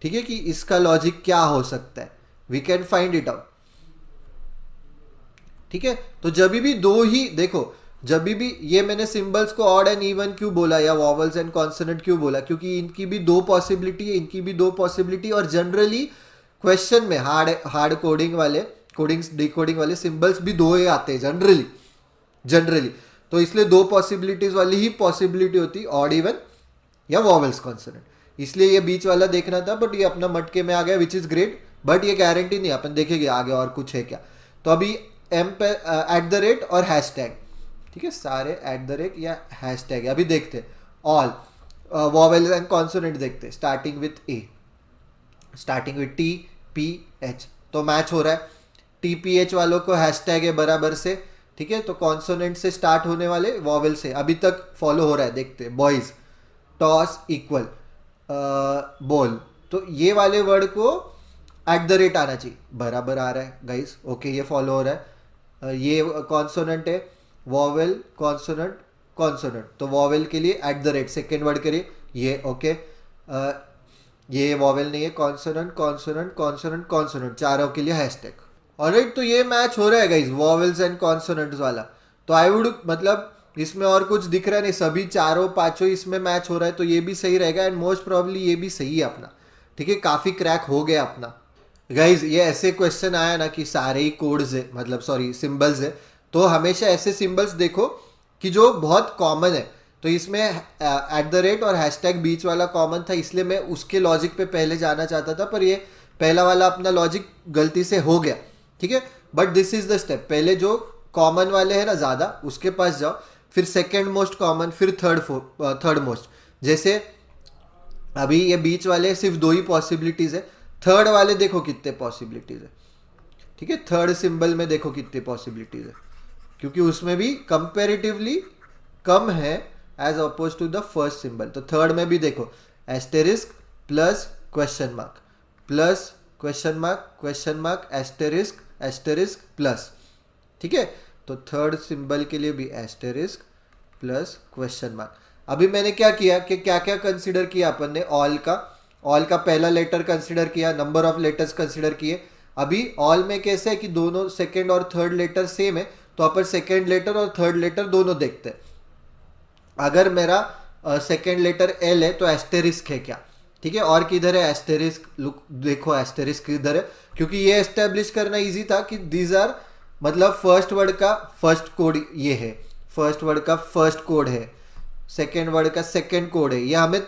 ठीक है, कि इसका लॉजिक क्या हो सकता है, we can find it out, ठीक है। तो जब भी 2 ही देखो, जब भी ये मैंने सिंबल्स को ऑड एंड इवन क्यों बोला या वॉवल्स एंड कॉन्सोनेंट क्यों बोला, क्योंकि इनकी भी 2 पॉसिबिलिटी है, इनकी भी 2 पॉसिबिलिटी, और जनरली क्वेश्चन में हार्ड कोडिंग वाले, कोडिंग डिकोडिंग वाले सिंबल्स भी 2 ही आते हैं जनरली। तो इसलिए 2 पॉसिबिलिटीज वाली ही पॉसिबिलिटी होती, ऑड इवन या वॉवल्स कॉन्सोनेंट, इसलिए ये बीच वाला देखना था। बट ये अपना मटके में आ गया, विच इज ग्रेट, बट ये गारंटी नहीं, अपन देखेंगे आगे और कुछ है क्या। तो अभी एम पे @ और हैशटैग, ठीक है, सारे @ या हैशटैग अभी देखते, ऑल वॉवेल्स एंड कॉन्सोनेंट देखते, starting with A, starting with TPH, तो मैच हो रहा है। TPH वालों को हैशटैग है बराबर से, ठीक है, तो कॉन्सोनेंट से स्टार्ट होने वाले वॉवेल से अभी तक फॉलो हो रहा है, देखते बॉयज, टॉस इक्वल बॉल, तो ये वाले वर्ड को @ आना चाहिए, बराबर आ रहा है गाइस, ओके, ये फॉलो हो रहा है। ये कॉन्सोनेंट है, वॉवेल कॉन्सोनेंट, तो वॉवेल के लिए @ सेकेंड वर्ड के लिए ये, ओके, ये वॉवेल नहीं है, कॉन्सोनेंट, चारों के लिए हैशटैग, ऑलराइट। तो ये मैच हो रहा है गाइस, वॉवेल्स एंड कॉन्सोनेंट्स वाला। तो आई वुड, मतलब इसमें और कुछ दिख रहा नहीं, सभी चारों पांचों इसमें मैच हो रहा है, तो ये भी सही रहेगा, एंड मोस्ट प्रोबेबली ये भी सही है अपना, ठीक है, काफी क्रैक हो गया अपना गाइज। ये ऐसे क्वेश्चन आया ना कि सारे ही कोड्स है, मतलब सॉरी सिंबल्स है, तो हमेशा ऐसे सिंबल्स देखो कि जो बहुत कॉमन है। तो इसमें @ और हैशटैग बीच वाला कॉमन था, इसलिए मैं उसके लॉजिक पे पहले जाना चाहता था, पर ये पहला वाला अपना लॉजिक गलती से हो गया, ठीक है। But this is the step, पहले जो कॉमन वाले हैं ना ज़्यादा, उसके पास जाओ, फिर सेकेंड मोस्ट कॉमन, फिर थर्ड मोस्ट। जैसे अभी ये बीच वाले सिर्फ 2 ही पॉसिबिलिटीज है, थर्ड वाले देखो कितने पॉसिबिलिटीज है, ठीक है, थर्ड सिंबल में देखो कितनी पॉसिबिलिटीज है, क्योंकि उसमें भी कंपेरेटिवली कम है as oppose to the first symbol. तो थर्ड में भी देखो asterisk plus question mark plus question mark asterisk plus, ठीक है। तो थर्ड सिंबल के लिए भी एस्टेरिस्क प्लस क्वेश्चन मार्क। अभी मैंने क्या किया कि क्या क्या कंसिडर किया अपन ने, ऑल का पहला लेटर कंसिडर किया, नंबर ऑफ लेटर्स कंसिडर किए। अभी ऑल में कैसे है कि दोनों सेकेंड और थर्ड लेटर सेम है, तो अपन सेकेंड लेटर और थर्ड लेटर दोनों देखते हैं। अगर मेरा सेकेंड लेटर एल है तो एस्टेरिस्क है क्या, ठीक है, और किधर है एस्टेरिस्क, लुक देखो एस्टेरिस्क किधर है, क्योंकि ये एस्टेब्लिश करना इजी था कि दीज आर, मतलब फर्स्ट वर्ड का फर्स्ट कोड ये है, फर्स्ट वर्ड का फर्स्ट कोड है, सेकेंड वर्ड का सेकेंड कोड है, ये हमें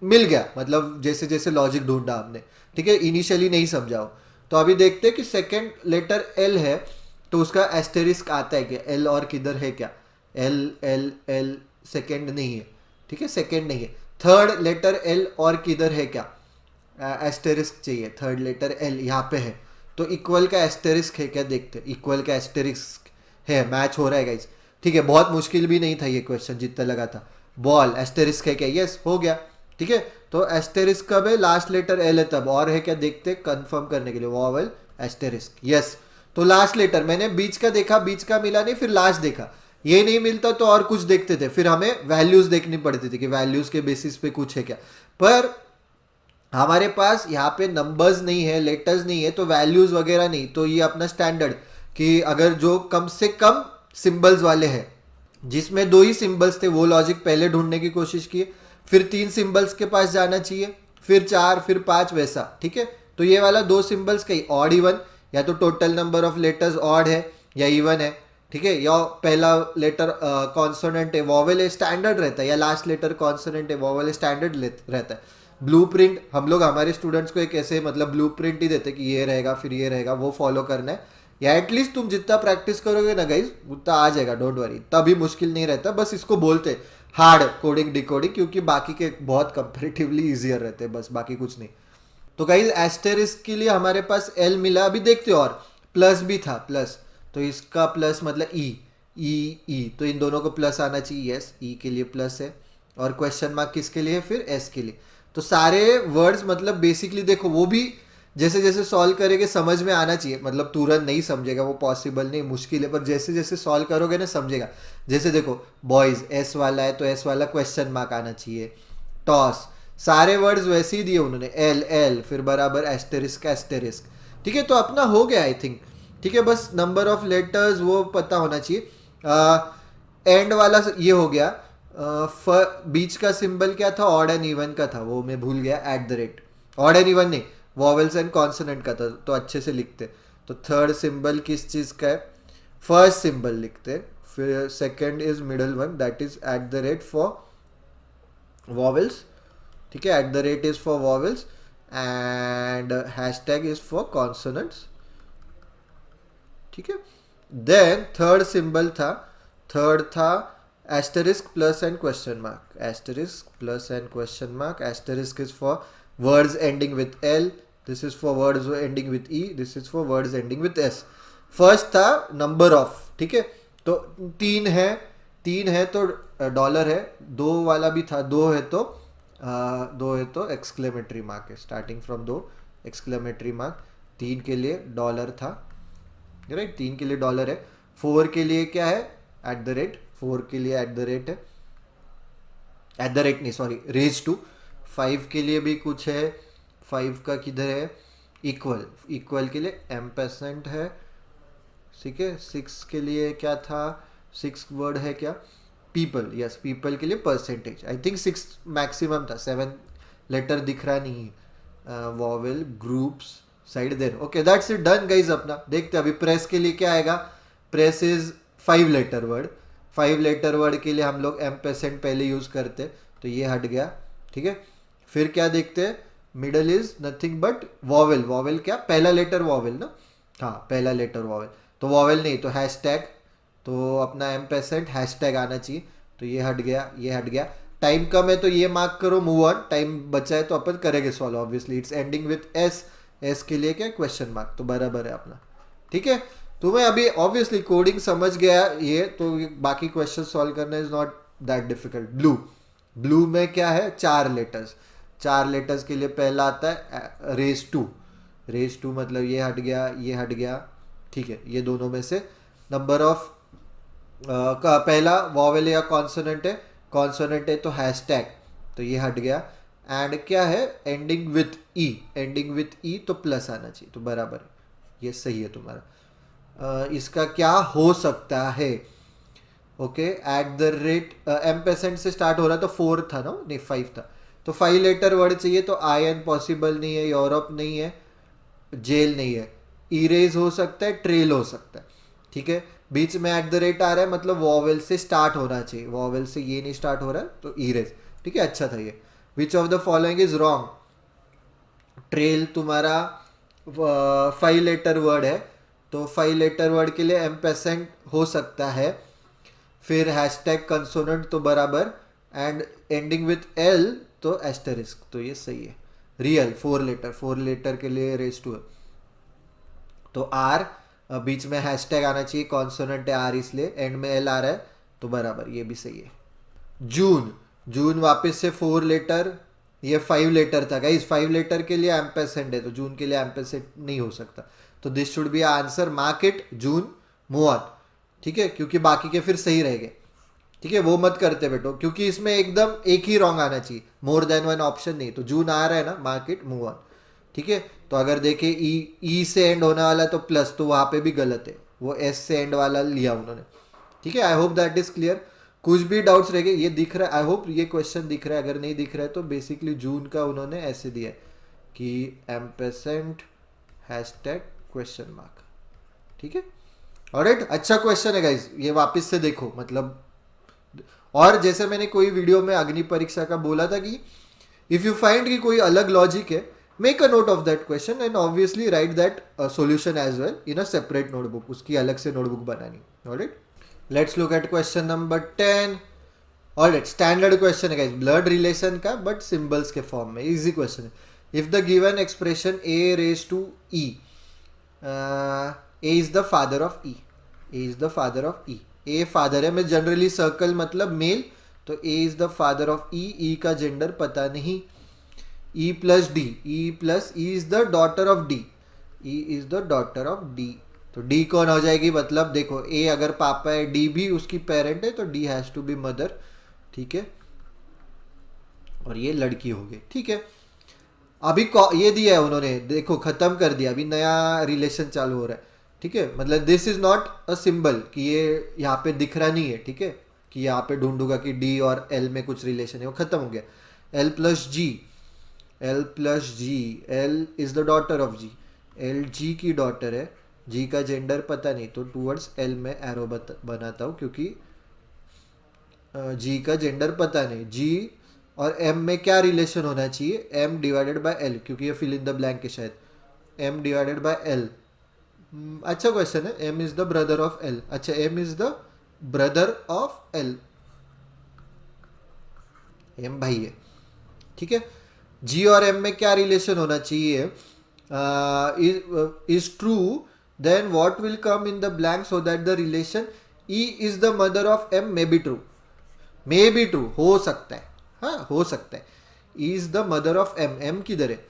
मिल गया, मतलब जैसे जैसे लॉजिक ढूंढा हमने, ठीक है, इनिशियली नहीं समझाओ। तो अभी देखते हैं कि सेकेंड लेटर एल है तो उसका एस्टेरिस्क आता है क्या, एल और किधर है क्या, एल सेकेंड नहीं है, ठीक है, सेकेंड नहीं है। थर्ड लेटर एल और किधर है क्या, एस्टेरिस्क चाहिए, थर्ड लेटर एल यहाँ पे है, तो इक्वल का एस्टेरिस्क है क्या देखते, इक्वल का एस्टेरिस्क है, मैच हो रहा है गाइस, ठीक है। बहुत मुश्किल भी नहीं था ये क्वेश्चन जितना लगा था। बॉल एस्टेरिस्क है क्या, यस हो गया, ठीक है। तो एस्टेरिस्क कब है, लास्ट लेटर एल है तब, और है क्या देखते कंफर्म करने के लिए, वॉवल एस्टेरिस्क, यस। तो लास्ट लेटर मैंने बीच का देखा, बीच का मिला नहीं, फिर लास्ट देखा, ये नहीं मिलता तो और कुछ देखते थे, फिर हमें वैल्यूज देखनी पड़ती थी कि वैल्यूज के बेसिस पे कुछ है क्या। पर हमारे पास यहाँ पे नंबर्स नहीं है, लेटर्स नहीं है, तो वैल्यूज वगैरह नहीं, तो ये अपना स्टैंडर्ड कि अगर जो कम से कम सिंबल्स वाले हैं, जिसमें 2 ही सिंबल्स थे, वो लॉजिक पहले ढूंढने की कोशिश की, फिर 3 सिंबल्स के पास जाना चाहिए, फिर 4, फिर 5, वैसा, ठीक है। तो ये वाला 2 सिंबल्स का ही ऑड इवन, या तो total number of letters odd है या इवन है, ठीक है, या पहला लेटर कॉन्सोनेंट है, वॉवेल है, स्टैंडर्ड रहता है, या लास्ट लेटर कॉन्सोनेंट है, वॉवेल है, स्टैंडर्ड रहता है। ब्लूप्रिंट हम लोग हमारे स्टूडेंट्स को एक ऐसे मतलब ब्लूप्रिंट ही देते कि ये रहेगा फिर ये रहेगा, वो फॉलो करना है, या एटलीस्ट तुम जितना प्रैक्टिस करोगे ना गाइज उतना आ जाएगा, डोंट वरी, तभी मुश्किल नहीं रहता। बस इसको बोलते हार्ड कोडिंग डिकोडिंग, क्योंकि बाकी के बहुत कंपेरेटिवली इजियर रहते हैं, बस बाकी कुछ नहीं। तो गाइज एस्टेरिस्क के लिए हमारे पास एल मिला, अभी देखते हो, और प्लस भी था, प्लस, तो इसका प्लस मतलब ई, तो इन दोनों को प्लस आना चाहिए, यस, ई के लिए प्लस है, और क्वेश्चन मार्क किसके लिए है, फिर एस के लिए। तो सारे वर्ड्स मतलब बेसिकली देखो, वो भी जैसे जैसे सॉल्व करेंगे समझ में आना चाहिए, मतलब तुरंत नहीं समझेगा, वो पॉसिबल नहीं, मुश्किल है, पर जैसे जैसे सॉल्व करोगे ना समझेगा। जैसे देखो बॉयज एस वाला है तो एस वाला क्वेश्चन मार्क आना चाहिए, टॉस, सारे वर्ड्स वैसे ही दिए उन्होंने, एल एल, फिर बराबर एस्टेरिस्क एस्टेरिस्क, ठीक है। तो अपना हो गया आई थिंक, ठीक है। बस नंबर ऑफ लेटर्स वो पता होना चाहिए। एंड वाला ये हो गया। बीच का सिंबल क्या था, ऑड एंड इवन का था, वो मैं भूल गया, eight the rate, odd and even नहीं, वॉवेल्स एंड कॉन्सोनेंट का था, तो अच्छे से लिखते। तो थर्ड सिंबल किस चीज़ का है, फर्स्ट सिंबल लिखते, फिर second is middle one, that is eight the rate for vowels, ठीक है, eight the rate is for vowels and hashtag is for consonants, ठीक है। देन थर्ड सिंबल था, थर्ड था asterisk plus and question mark, asterisk plus and question mark, asterisk is for words ending with L, this is for words ending with E, this is for words ending with S। First था number of, ठीक है, तो 3 है तो dollar है, 2 वाला भी था, 2 है तो एक्सक्लेमेटरी मार्क है, स्टार्टिंग फ्रॉम 2 एक्सक्लेमेटरी मार्क, 3 के लिए डॉलर था, राइट, 3 के लिए डॉलर है, 4 के लिए क्या है, एट द रेट, 4 के लिए एट द रेट है, एट द रेट नहीं सॉरी, रेज टू। 5 के लिए भी कुछ है, 5 का किधर है, इक्वल, इक्वल के लिए एम्परसेंट है, ठीक है। 6 के लिए क्या था, 6 वर्ड है क्या, पीपल, यस, पीपल के लिए परसेंटेज, आई थिंक 6 मैक्सिमम था, 7 लेटर दिख रहा नहीं, vowel groups side there, okay that's it, done guys. अपना देखते अभी प्रेस के लिए क्या आएगा, press is 5 letter word, 5 letter word के लिए हम लोग एम्परसेंट पहले यूज करते, तो ये हट गया, ठीक है। फिर क्या देखते हैं, middle is nothing but vowel, vowel क्या, पहला लेटर वॉवेल ना, हाँ पहला लेटर वॉवेल, तो वॉवेल नहीं तो हैशटैग, तो अपना एम्परसेंट हैशटैग आना चाहिए, तो ये हट गया, ये हट गया। टाइम कम है तो ये मार्क करो, मूव ऑन, टाइम बचा है तो अपन करेंगे solve, obviously it's ending with S, S के लिए क्या क्वेश्चन मार्क, तो बराबर है अपना, ठीक है। तो मैं अभी ऑब्वियसली कोडिंग समझ गया ये, तो बाकी क्वेश्चन सॉल्व करना is not that difficult. Blue, blue में क्या है, 4 लेटर्स, 4 लेटर्स के लिए पहला आता है रेज टू, रेज टू मतलब ये हट गया, ये हट गया, ठीक है। ये दोनों में से नंबर ऑफ का पहला वॉवेल या कॉन्सोनेंट है, कॉन्सोनेंट है तो हैशटैग, तो ये हट गया, एंड क्या है, ending with E, ending with E तो प्लस आना चाहिए, तो बराबर है, ये सही है तुम्हारा। इसका क्या हो सकता है, okay, eight the rate ampersand से स्टार्ट हो रहा है, तो 4 था ना, नहीं 5 था, तो 5 लेटर वर्ड चाहिए, तो आयन पॉसिबल नहीं है, यूरोप नहीं है, जेल नहीं है, इरेज हो सकता है, ट्रेल हो सकता है, ठीक है। बीच में एट द रेट आ रहा है मतलब वॉवेल से स्टार्ट होना चाहिए, वॉवेल से ये नहीं स्टार्ट हो रहा है तो इरेज, ठीक है, अच्छा था ये। विच of the following is wrong, trail तुम्हारा 5 लेटर वर्ड है, तो 5 लेटर वर्ड के लिए एम्परसेंट हो सकता है, फिर हैशटैग कंसोनेंट तो बराबर, एंड एंडिंग विथ एल तो एस्टेरिस्क, तो ये सही है। रियल 4 लेटर, 4 लेटर के लिए रेज टू है, तो आर बीच में हैशटैग आना चाहिए, कॉन्सोनेंट है आर इसलिए, एंड में एल आ रहा है तो बराबर, ये भी सही है। जून, जून वापस से 4 लेटर, ये 5 लेटर था गाइस, 5 लेटर के लिए एम्परसेंड है तो जून के लिए एम्परसेंड नहीं हो सकता, तो this should B answer, mark it June, move on. ठीक है, क्योंकि बाकी के फिर सही रहेंगे। ठीक है, वो मत करते बेटो, क्योंकि इसमें एकदम एक ही रॉन्ग आना चाहिए, मोर देन वन ऑप्शन नहीं, तो जून आ रहा है ना, मार्क इट, मूव ऑन। ठीक है, तो अगर देखें ई से एंड होने वाला है तो प्लस, तो वहां पे भी गलत है, वो एस से एंड वाला लिया उन्होंने। ठीक है, I hope that is clear. कुछ भी डाउट्स रहेंगे, ये दिख रहा है, आई होप ये क्वेश्चन दिख रहा है, अगर नहीं दिख रहा है तो बेसिकली जून का उन्होंने ऐसे दिया है कि एम्परसेंड हैशटैग क्वेश्चन मार्क। ठीक है, ऑलराइट, अच्छा क्वेश्चन है गाइज, ये वापस से देखो मतलब। और जैसे मैंने कोई वीडियो में अग्नि परीक्षा का बोला था कि इफ यू फाइंड कि कोई अलग लॉजिक है, make a note of that question and obviously write that solution as well in a separate notebook, उसकी अलग से नोटबुक बनानी। Alright, let's look at question number 10। Alright, standard question है guys, blood relation का but symbols के form में, easy question है। If the given expression A raise to E, A is the father of E, A is the father of E, a father है, मैं generally circle मतलब mail, तो ए is the father of ई, ई का gender पता नहीं, E plus D, E plus E is the daughter of D, E is the daughter of D, तो D कौन हो जाएगी, मतलब देखो ए अगर पापा है, डी भी उसकी पेरेंट है, तो D has to be mother. ठीक है, और ये लड़की हो गई। ठीक है, अभी ये दिया है उन्होंने, देखो खत्म कर दिया, अभी नया रिलेशन चालू हो रहा है। ठीक है, मतलब this is not a symbol कि ये यहाँ पे दिख रहा नहीं है। ठीक है, कि यहाँ पे ढूंढूंगा कि डी और एल में कुछ रिलेशन है, वो खत्म हो गया। L plus G, L plus G, L is the daughter of G, L G की डॉटर है, जी का जेंडर पता नहीं, तो टूवर्ड्स एल में एरो बनाता हूँ, क्योंकि जी का जेंडर पता नहीं। जी और एम में क्या रिलेशन होना चाहिए, एम डिवाइडेड बाय एल, क्योंकि ये फिल इन द ब्लैंक है शायद, एम डिवाइडेड बाय एल। अच्छा क्वेश्चन है, M is the brother of L, अच्छा M is the brother of L, M भाई है। ठीक है, जी और एम में क्या रिलेशन होना चाहिए, is true, then what will come in the blank so that the relation E is the mother of M may be true, may be true हो सकता है, हाँ हो सकता है, E is the mother of M, M किधर है,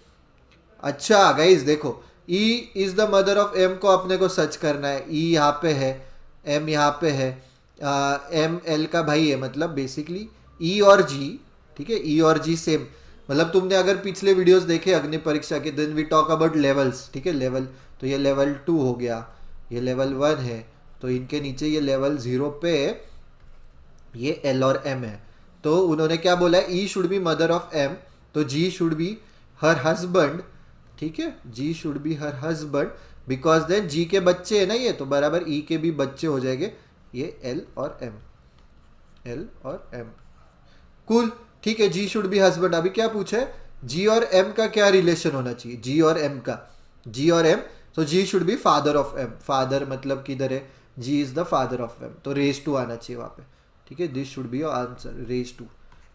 अच्छा गाइज देखो, E is the mother of M को अपने को सर्च करना है, ई यहाँ पे है, एम यहाँ पे है, एम एल का भाई है, मतलब बेसिकली ई और जी। ठीक है, ई और जी सेम, मतलब तुमने अगर पिछले वीडियोस देखे अग्नि परीक्षा के, then we talk about levels. ठीक है, लेवल, तो ये लेवल 2 हो गया, ये लेवल 1 है, तो इनके नीचे ये लेवल 0 पे ये एल और एम है, तो उन्होंने क्या बोला है, E should be mother of M, तो G should be her husband. ठीक है, G should be her husband, because then G के बच्चे है ना ये, तो बराबर ई के भी बच्चे हो जाएंगे, ये एल और एम, एल और एम, कूल। ठीक है, जी शुड बी हस्बैंड। अभी क्या पूछा है, जी और एम का क्या रिलेशन होना चाहिए, जी और एम का, जी और एम, तो G should be father of M, father मतलब किधर है, G is the father of M, तो रेज 2 आना चाहिए वहां पे। ठीक है, this should be your answer, रेज 2।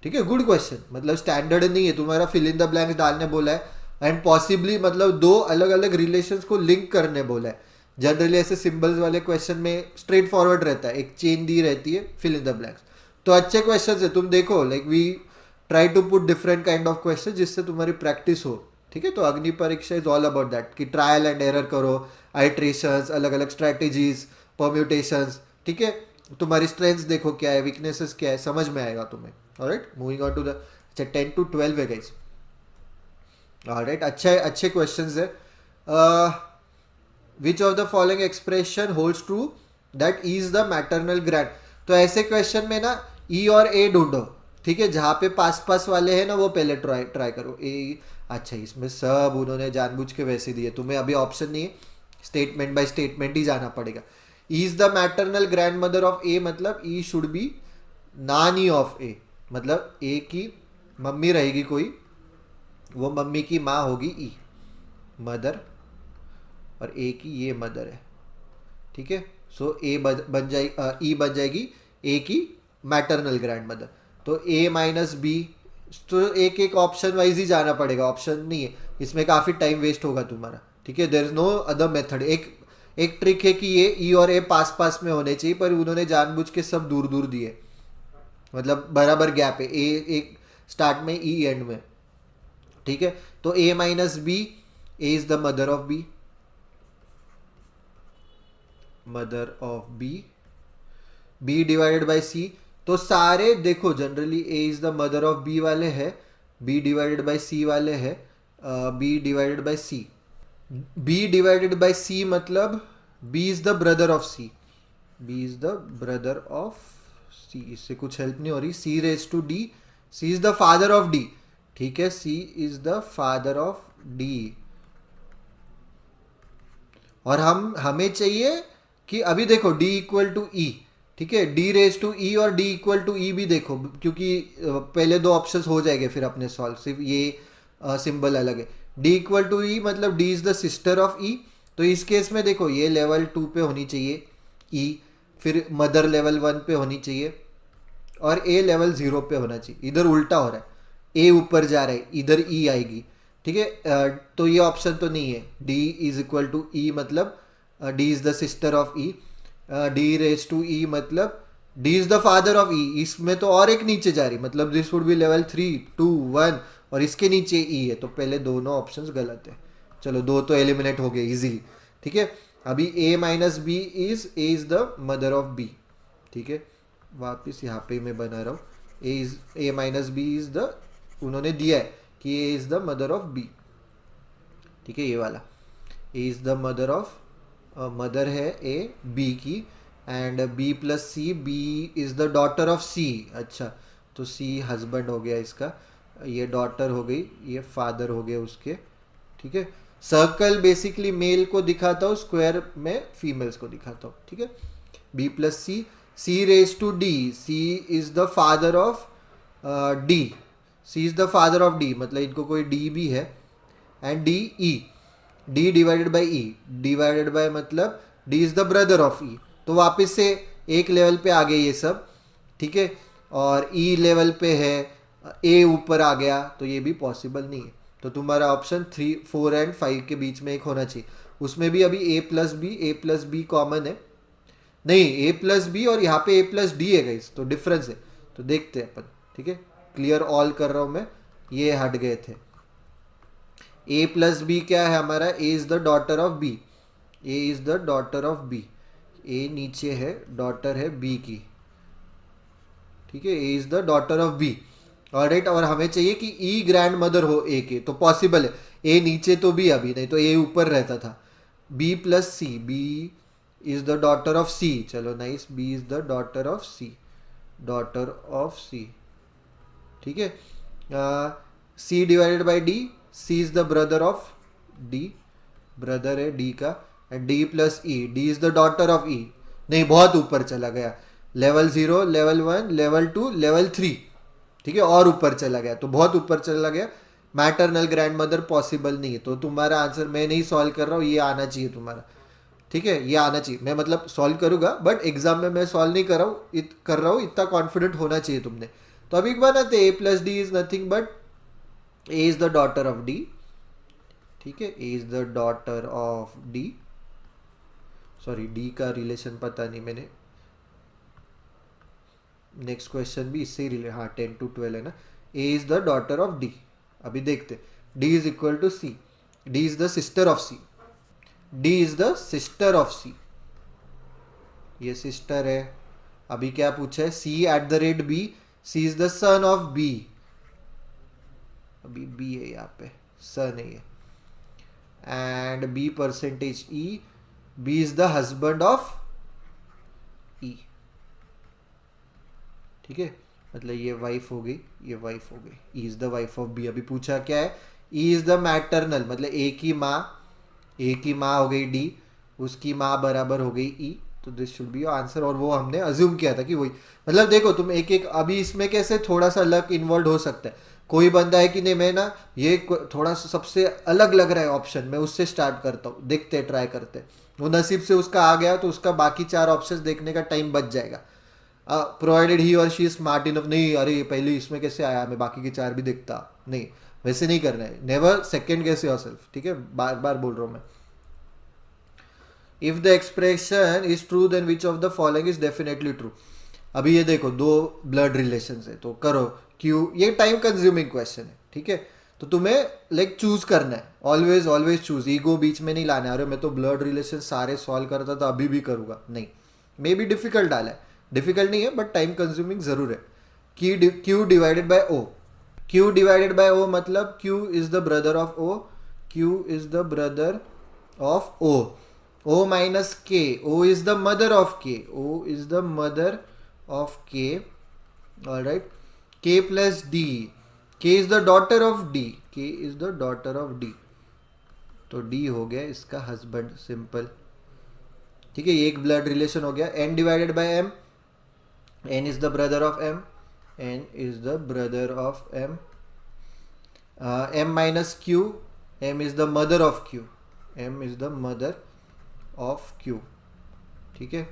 ठीक है, गुड क्वेश्चन, मतलब स्टैंडर्ड नहीं है, तुम्हारा फिल इन द ब्लैंक्स डालने बोला है, एंड पॉसिबली मतलब दो अलग अलग रिलेशंस को लिंक करने बोला है। जनरली ऐसे सिंबल्स वाले क्वेश्चन में स्ट्रेट फॉरवर्ड रहता है, एक चेन दी रहती है, फिल इन द ब्लैंक्स, तो अच्छे क्वेश्चन है, तुम देखो like we try to put different kind of question जिससे तुम्हारी प्रैक्टिस हो। ठीक है, तो Agni Pariksha is all about that कि ट्रायल एंड एरर करो, आइट्रेशंस, अलग अलग स्ट्रैटेजीज, परम्यूटेशंस। ठीक है, तुम्हारी स्ट्रेंथ्स देखो क्या है, वीकनेसेस क्या है, समझ में आएगा तुम्हें। Alright, moving on to the, अच्छा 10 to 12 है गाइस। ऑलराइट, अच्छे अच्छे क्वेश्चंस है। विच of the following expression holds true that E is the maternal grand, तो ऐसे क्वेश्चन में ना ई और ए ढूंढो। ठीक है, जहाँ पे पास पास वाले हैं ना वो पहले ट्राई करो, ए, अच्छा इसमें सब उन्होंने जानबूझ के वैसे दिए, तुम्हें अभी ऑप्शन नहीं है, स्टेटमेंट बाय स्टेटमेंट ही जाना पड़ेगा। E is the maternal grand mother of A, मतलब ई शुड बी नानी ऑफ ए, मतलब ए की मम्मी रहेगी कोई, वो मम्मी की माँ होगी ई, मदर, और ए की ये मदर है। ठीक है, सो ए बन जाएगी, ई बन जाएगी ए की मैटरनल ग्रैंड मदर, तो ए माइनस बी, तो एक एक ऑप्शन वाइज ही जाना पड़ेगा, ऑप्शन नहीं है इसमें, काफ़ी टाइम वेस्ट होगा तुम्हारा। ठीक है, there is no other method. एक ट्रिक है कि ये ई और ए पास पास में होने चाहिए, पर उन्होंने जानबूझ के सब दूर दूर दिए, मतलब बराबर गैप है, ए एक स्टार्ट में ई एंड में। ठीक है, तो A minus B, A is the mother of B, mother of B, B divided by C. तो सारे देखो generally A is the mother of B वाले है, बी डिवाइडेड बाय सी वाले है, B divided by C. B divided by C मतलब B is the brother of C, B is the brother of C. इससे कुछ help नहीं हो रही। C raise to D, C is the father of D. ठीक है, C is the father of D. और हमें चाहिए कि अभी देखो d इक्वल टू ई, ठीक है, d रेज टू ई और d इक्वल टू ई भी देखो, क्योंकि पहले दो ऑप्शंस हो जाएंगे फिर अपने सॉल्व, सिर्फ ये सिंबल अलग है। d इक्वल टू ई मतलब d is the sister of e, तो इस केस में देखो ये लेवल 2 पे होनी चाहिए e, फिर मदर लेवल 1 पे होनी चाहिए और a लेवल 0 पे होना चाहिए। इधर उल्टा हो रहा है, a ऊपर जा रहा है, इधर e आएगी। ठीक है, तो ये ऑप्शन तो नहीं है। d is equal to E मतलब d is the sister of e, d raise to e मतलब d is the father of e। इसमें तो और एक नीचे जा रही, मतलब दिस वुड बी लेवल 3 2 1 और इसके नीचे e है, तो पहले दोनों ऑप्शंस गलत है। चलो दो तो एलिमिनेट हो गए इजीली। ठीक है, अभी a minus B is a is the mother of b। ठीक है, वापस यहाँ पे मैं बना रहा हूँ, a minus B is the, उन्होंने दिया है कि a is the mother of b। ठीक है, ये वाला a is the mother of, mother है a b की, and b plus C, b is the daughter of c। अच्छा, तो c हस्बैंड हो गया इसका, ये डॉटर हो गई, ये फादर हो गए उसके। ठीक है, सर्कल बेसिकली मेल को दिखाता हूँ, स्क्वायर में फीमेल्स को दिखाता हूँ। ठीक है, b plus C, c raise to d, c is the father of d, c is the father of d मतलब इनको कोई d भी है, and d e, d divided by e, divided by मतलब d is the brother of e। तो वापस से एक लेवल पे आ गए ये सब। ठीक है, और e लेवल पे है, a ऊपर आ गया, तो ये भी पॉसिबल नहीं है। तो तुम्हारा ऑप्शन 3 4 एंड 5 के बीच में एक होना चाहिए। उसमें भी अभी a प्लस बी कॉमन है, नहीं a प्लस बी और यहाँ पे a प्लस डी है गाइस, तो डिफरेंस है, तो देखते हैं अपन। ठीक है, क्लियर ऑल कर रहा हूँ मैं, ये हट गए थे। a प्लस बी क्या है हमारा, a is the daughter of b, a is the daughter of b, a नीचे है, डॉटर है b की। ठीक है, a is the daughter of b, alright. और हमें चाहिए कि e ग्रैंड मदर हो a के, तो पॉसिबल है, a नीचे तो b अभी नहीं, तो a ऊपर रहता था। b plus C, b is the daughter of c, चलो nice, b is the daughter of c, daughter of c। ठीक है, c divided by d, c is the brother of d, brother है d का, and d plus e, d is the daughter of e। नहीं, बहुत ऊपर चला गया, level 0 level 1 level 2 level 3। ठीक है, और ऊपर चला गया, तो बहुत ऊपर चला गया, मैटरनल ग्रैंड मदर पॉसिबल नहीं है। तो तुम्हारा आंसर मैं नहीं सॉल्व कर रहा हूँ, ये आना चाहिए तुम्हारा। ठीक है, ये आना चाहिए, मैं मतलब सॉल्व करूंगा बट एग्जाम में मैं सॉल्व नहीं कर रहा हूँ, इतना कॉन्फिडेंट होना चाहिए तुमने। तो अभी बनाते A plus D is nothing but A is the daughter of D. ठीक है, A is the daughter of D, sorry D का रिलेशन पता नहीं मैंने, नेक्स्ट क्वेश्चन भी इससे ही रिलेट, हाँ 10 to 12 है ना। A is the daughter of D, अभी देखते, D is equal to C, D is the sister of C, D is the sister of C, ये सिस्टर है। अभी क्या पूछा है, C at the rate B, C is the son of B, अभी B है यहाँ पे, सन है ये, and B percentage E, B is the husband of E. ठीक है, मतलब ये वाइफ हो गई, ये वाइफ हो गई, E is the wife of B. अभी पूछा क्या है, ई इज द मैटरनल, मतलब ए की माँ हो गई डी, उसकी माँ बराबर हो गई ई, तो this should be your answer. और वो हमने अज्यूम किया था कि वही, मतलब देखो तुम एक एक, अभी इसमें कैसे थोड़ा सा लक इन्वॉल्व हो सकता है। कोई बंदा है कि नहीं मैं ना ये थोड़ा सा सबसे अलग लग रहा है ऑप्शन, मैं उससे स्टार्ट करता हूँ, देखते हैं, ट्राई करते हैं, वो नसीब से उसका आ गया तो उसका बाकी 4 ऑप्शंस देखने का टाइम बच जाएगा, प्रोवाइडेड ही और शी स्मार्ट इनफ। नहीं अरे ये पहले इसमें कैसे आया, मैं बाकी के 4 भी देखता, नहीं, वैसे नहीं करना है, नेवर सेकेंड गेस योरसेल्फ, ठीक है, बार बार बोल रहा हूँ मैं. If the expression is true then which of the following is definitely true. अभी ये देखो दो ब्लड रिलेशन है तो करो क्यू, ये टाइम कंज्यूमिंग क्वेश्चन है, ठीक है. तो तुम्हें लाइक चूज करना है, ऑलवेज ऑलवेज चूज, ईगो बीच में नहीं लाना. अरे मैं तो ब्लड रिलेशन सारे सॉल्व करता था अभी भी करूंगा, नहीं. मे बी डिफिकल्ट डाला है, डिफिकल्ट नहीं है बट टाइम कंज्यूमिंग जरूर है. Q divided by O. Q divided by O मतलब Q is the brother of O. Q is the brother of O. O minus K. O is the mother of K. O is the mother of K. Alright. K plus D. K is the daughter of D. K is the daughter of D. तो D हो गया इसका husband, simple. ठीक है, ये एक blood relation हो गया. N divided by M. N is the brother of M. N is the brother of M. M minus Q. M is the mother of Q. M is the mother of Q, ठीक है.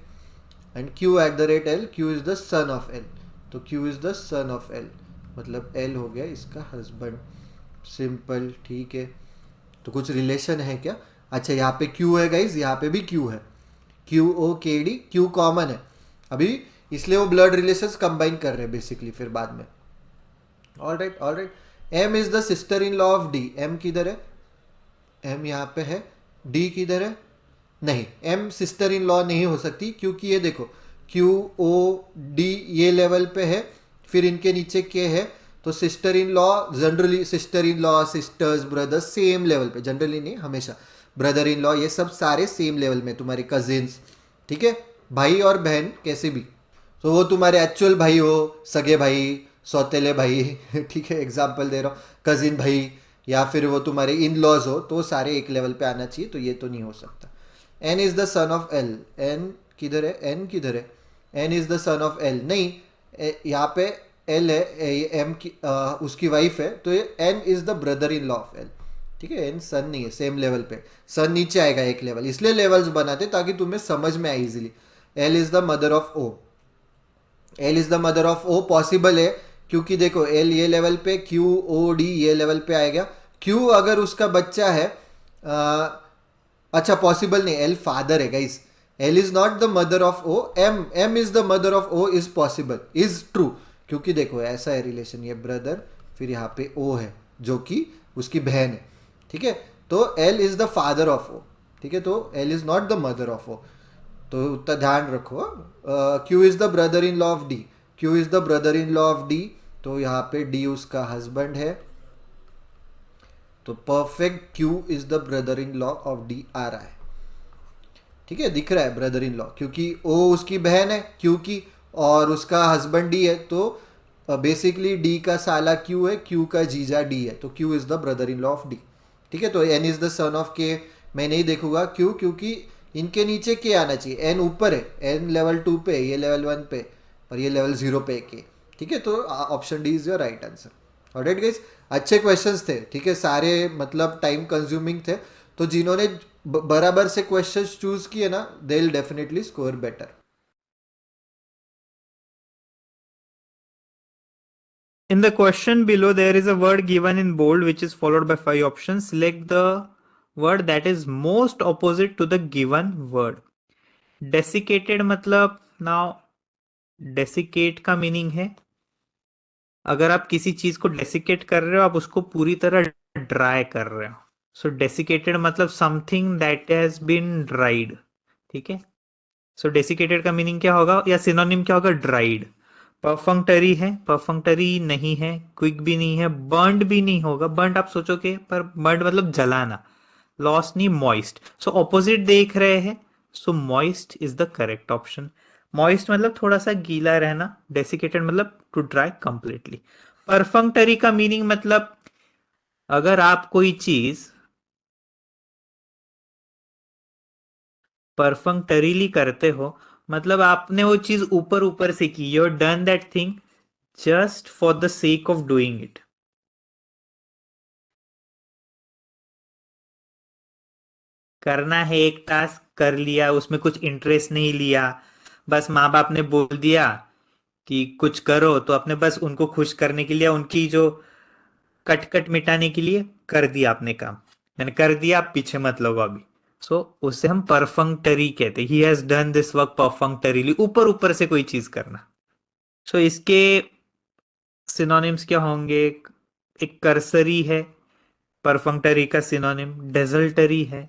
And Q at the rate L. Q is the son of L. तो Q is the son of L मतलब L हो गया इसका husband, simple, ठीक है. तो कुछ रिलेशन है क्या? अच्छा यहाँ पे क्यू है गाइज, यहाँ पे भी क्यू है. क्यू ओ के डी, क्यू कॉमन है अभी, इसलिए वो ब्लड रिलेशंस कंबाइन कर रहे हैं बेसिकली फिर बाद में. All right all right. M is the sister in law of D. M किधर है? एम यहाँ पे है. डी किधर है? नहीं, एम सिस्टर इन लॉ नहीं हो सकती क्योंकि ये देखो क्यू ओ डी ये लेवल पे है, फिर इनके नीचे के है. तो sister in law generally, sister in law, sisters, brothers same level पे, जनरली नहीं हमेशा. ब्रदर इन लॉ ये सब सारे सेम लेवल में, तुम्हारे कजिन्स, ठीक है, भाई और बहन कैसे भी. तो वो तुम्हारे एक्चुअल भाई हो, सगे भाई, सौतेले भाई ठीक है, एग्जाम्पल दे रहा हूँ, कजिन भाई, या फिर वो तुम्हारे इन लॉज हो, तो सारे एक लेवल पे आना चाहिए. तो ये तो नहीं हो सकता. N is the son of L. N किधर है? एन किधर है? N is the son of L. नहीं, यहाँ पे एल है, एम की उसकी वाइफ है, तो ये N is the brother in law of L, ठीक है. एन सन नहीं है, सेम लेवल पे, सन नीचे आएगा एक लेवल, इसलिए लेवल्स बनाते ताकि तुम्हें समझ में आए easily. L is the mother of O. L is the mother of O possible है क्योंकि देखो एल ये लेवल पे, क्यू ओ डी ये लेवल पे आएगा. क्यू अगर उसका बच्चा है, अच्छा पॉसिबल नहीं, एल फादर है guys. L is not the mother of O. M, M is the mother of O is possible, is true, क्योंकि देखो ऐसा है रिलेशन, ये ब्रदर, फिर यहाँ पे ओ है जो कि उसकी बहन है, ठीक है. तो L is the father of O, ठीक है. तो L is not the mother of O, तो उतना ध्यान रखो. Q is the brother in law of D. Q is the brother in law of D, तो यहाँ पे डी उसका हस्बैंड है. तो perfect Q is the brother in law of D आ रहा है, ठीक है, दिख रहा है ब्रदर इन लॉ, क्योंकि ओ उसकी बहन है क्यू की, और उसका हस्बैंड डी है. तो बेसिकली डी का साला क्यू है, क्यू का जीजा डी है, तो Q is the brother in law of D, ठीक है. तो N is the son of K मैं नहीं देखूंगा क्यू, क्योंकि इनके नीचे के आना चाहिए. एन ऊपर है, एन लेवल 2 पे, ये लेवल 1 पे, और ये लेवल 0 पे के, ठीक है. तो option D is your right answer. Alright guys, अच्छे क्वेश्चंस थे, ठीक है, सारे मतलब टाइम कंज्यूमिंग थे. तो जिन्होंने बराबर से क्वेश्चंस चूज किए ना, they will definitely score better. In the question below, there is a word given in bold which is followed by 5 options. Select the word that is most opposite to the given word. Desiccated मतलब, now desiccate का meaning है, अगर आप किसी चीज को desiccate कर रहे हो, आप उसको पूरी तरह ड्राई कर रहे हो. सो डेसिकेटेड मतलब something that has been dried, ठीक है. सो डेसिकेटेड का मीनिंग क्या होगा, या सिनोनिम क्या होगा? ड्राइड. परफंक्टरी है, परफंक्टरी नहीं है, क्विक भी नहीं है, बर्न्ड भी नहीं होगा. बर्न्ड आप सोचोगे, पर बर्न्ड मतलब जलाना. लॉस नहीं, मॉइस्ट. सो ऑपोजिट देख रहे हैं, so moist is the correct option. Moist मतलब थोड़ा सा गीला रहना, डेसिकेटेड मतलब टू ड्राई कंप्लीटली. परफंक्टरी का मीनिंग मतलब अगर आप कोई चीज परफंक्टरीली करते हो, मतलब आपने वो चीज ऊपर ऊपर से की, you done that thing just for the sake of doing it. करना है एक टास्क, कर लिया, उसमें कुछ इंटरेस्ट नहीं लिया, बस माँ बाप ने बोल दिया कि कुछ करो, तो आपने बस उनको खुश करने के लिए उनकी जो कट कट मिटाने के लिए कर दिया आपने काम, मैंने कर दिया, आप पीछे मत लगो अभी। सो उसे हम परफंक्टरी कहते हैं, he has done this work perfunctorily, ऊपर ऊपर से कोई चीज करना। सो इसके सिनोनिम्स क्या होंगे? एक कर्सरी है, परफंक्टरी का सिनोनिम डेजल्टरी है।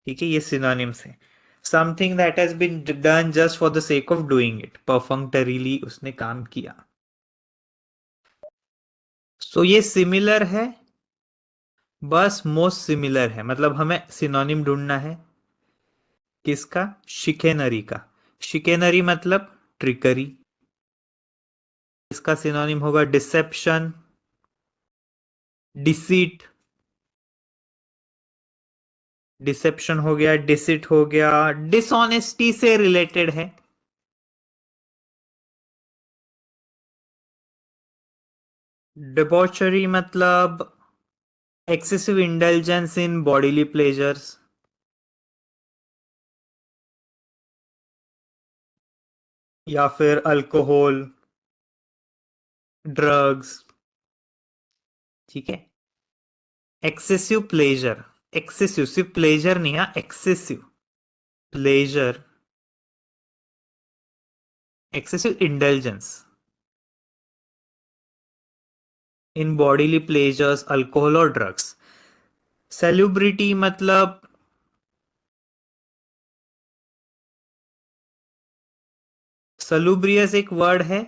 ठीक है, ये सिनोनिम्स है। Something that has been done just for the sake of doing it, perfunctorily उसने काम किया। सो ये सिमिलर है, बस मोस्ट सिमिलर है, मतलब हमें सिनोनिम ढूंढना है किसका? शिकेनरी का। शिकेनरी मतलब ट्रिकरी, इसका सिनोनिम होगा डिसेप्शन, डिसीट। डिसेप्शन हो गया, डिसिट हो गया, डिसऑनेस्टी से रिलेटेड है। डिबॉचरी मतलब एक्सेसिव इंडल्जेंस इन बॉडीली प्लेजर्स, या फिर अल्कोहल, ड्रग्स। ठीक है, एक्सेसिव प्लेजर, एक्सेसिव सिर्फ प्लेजर नहीं, हाँ एक्सेसिव प्लेजर, एक्सेसिव इंडल्जेंस इन बॉडीली प्लेजर्स, अल्कोहल और ड्रग्स। सेलिब्रिटी मतलब सलूब्रियस एक वर्ड है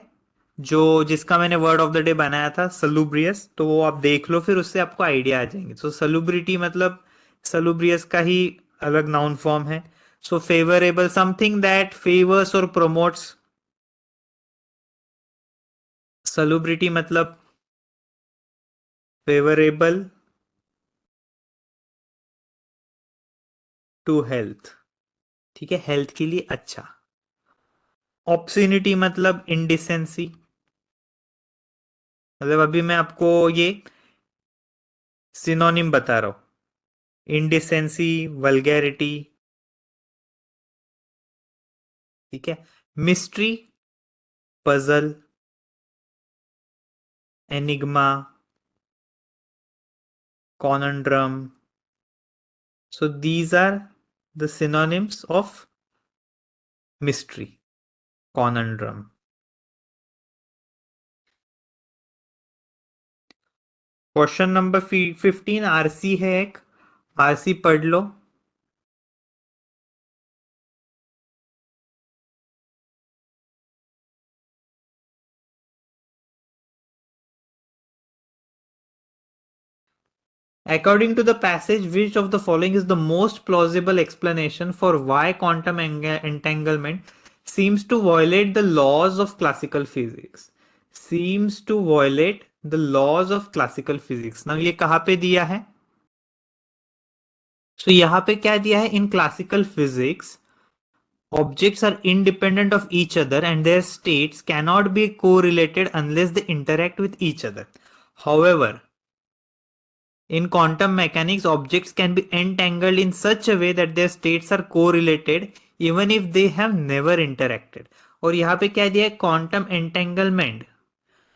जो, जिसका मैंने वर्ड ऑफ द डे बनाया था सलूब्रियस, तो वो आप देख लो, फिर उससे आपको आइडिया आ जाएंगे। सो सलूब्रिटी मतलब सलूब्रियस का ही अलग नाउन फॉर्म है। So favourable, something that favours और प्रमोट्स। सलूब्रिटी मतलब फेवरेबल टू हेल्थ। ठीक है, हेल्थ के लिए अच्छा। ऑब्सिनिटी मतलब इंडिसेंसी, मतलब अभी मैं आपको ये सिनोनिम बता रहा हूं, इंडिसेंसी, वल्गैरिटी। ठीक है, mystery, puzzle, enigma, conundrum. So these are the synonyms of mystery, conundrum. Question number 15 RC है एक, आरसी पढ़ लो। According to the passage, which of the following is the most plausible explanation for why quantum entanglement seems to violate the laws of classical physics? Seems to violate the laws of classical physics. Now ये कहाँ पे दिया है? So यहाँ पे क्या दिया है? In classical physics, objects are independent of each other and their states cannot be correlated unless they interact with each other. However, in quantum mechanics, objects can be entangled in such a way that their states are correlated even if they have never interacted. और यहाँ पे क्या दिया है? Quantum entanglement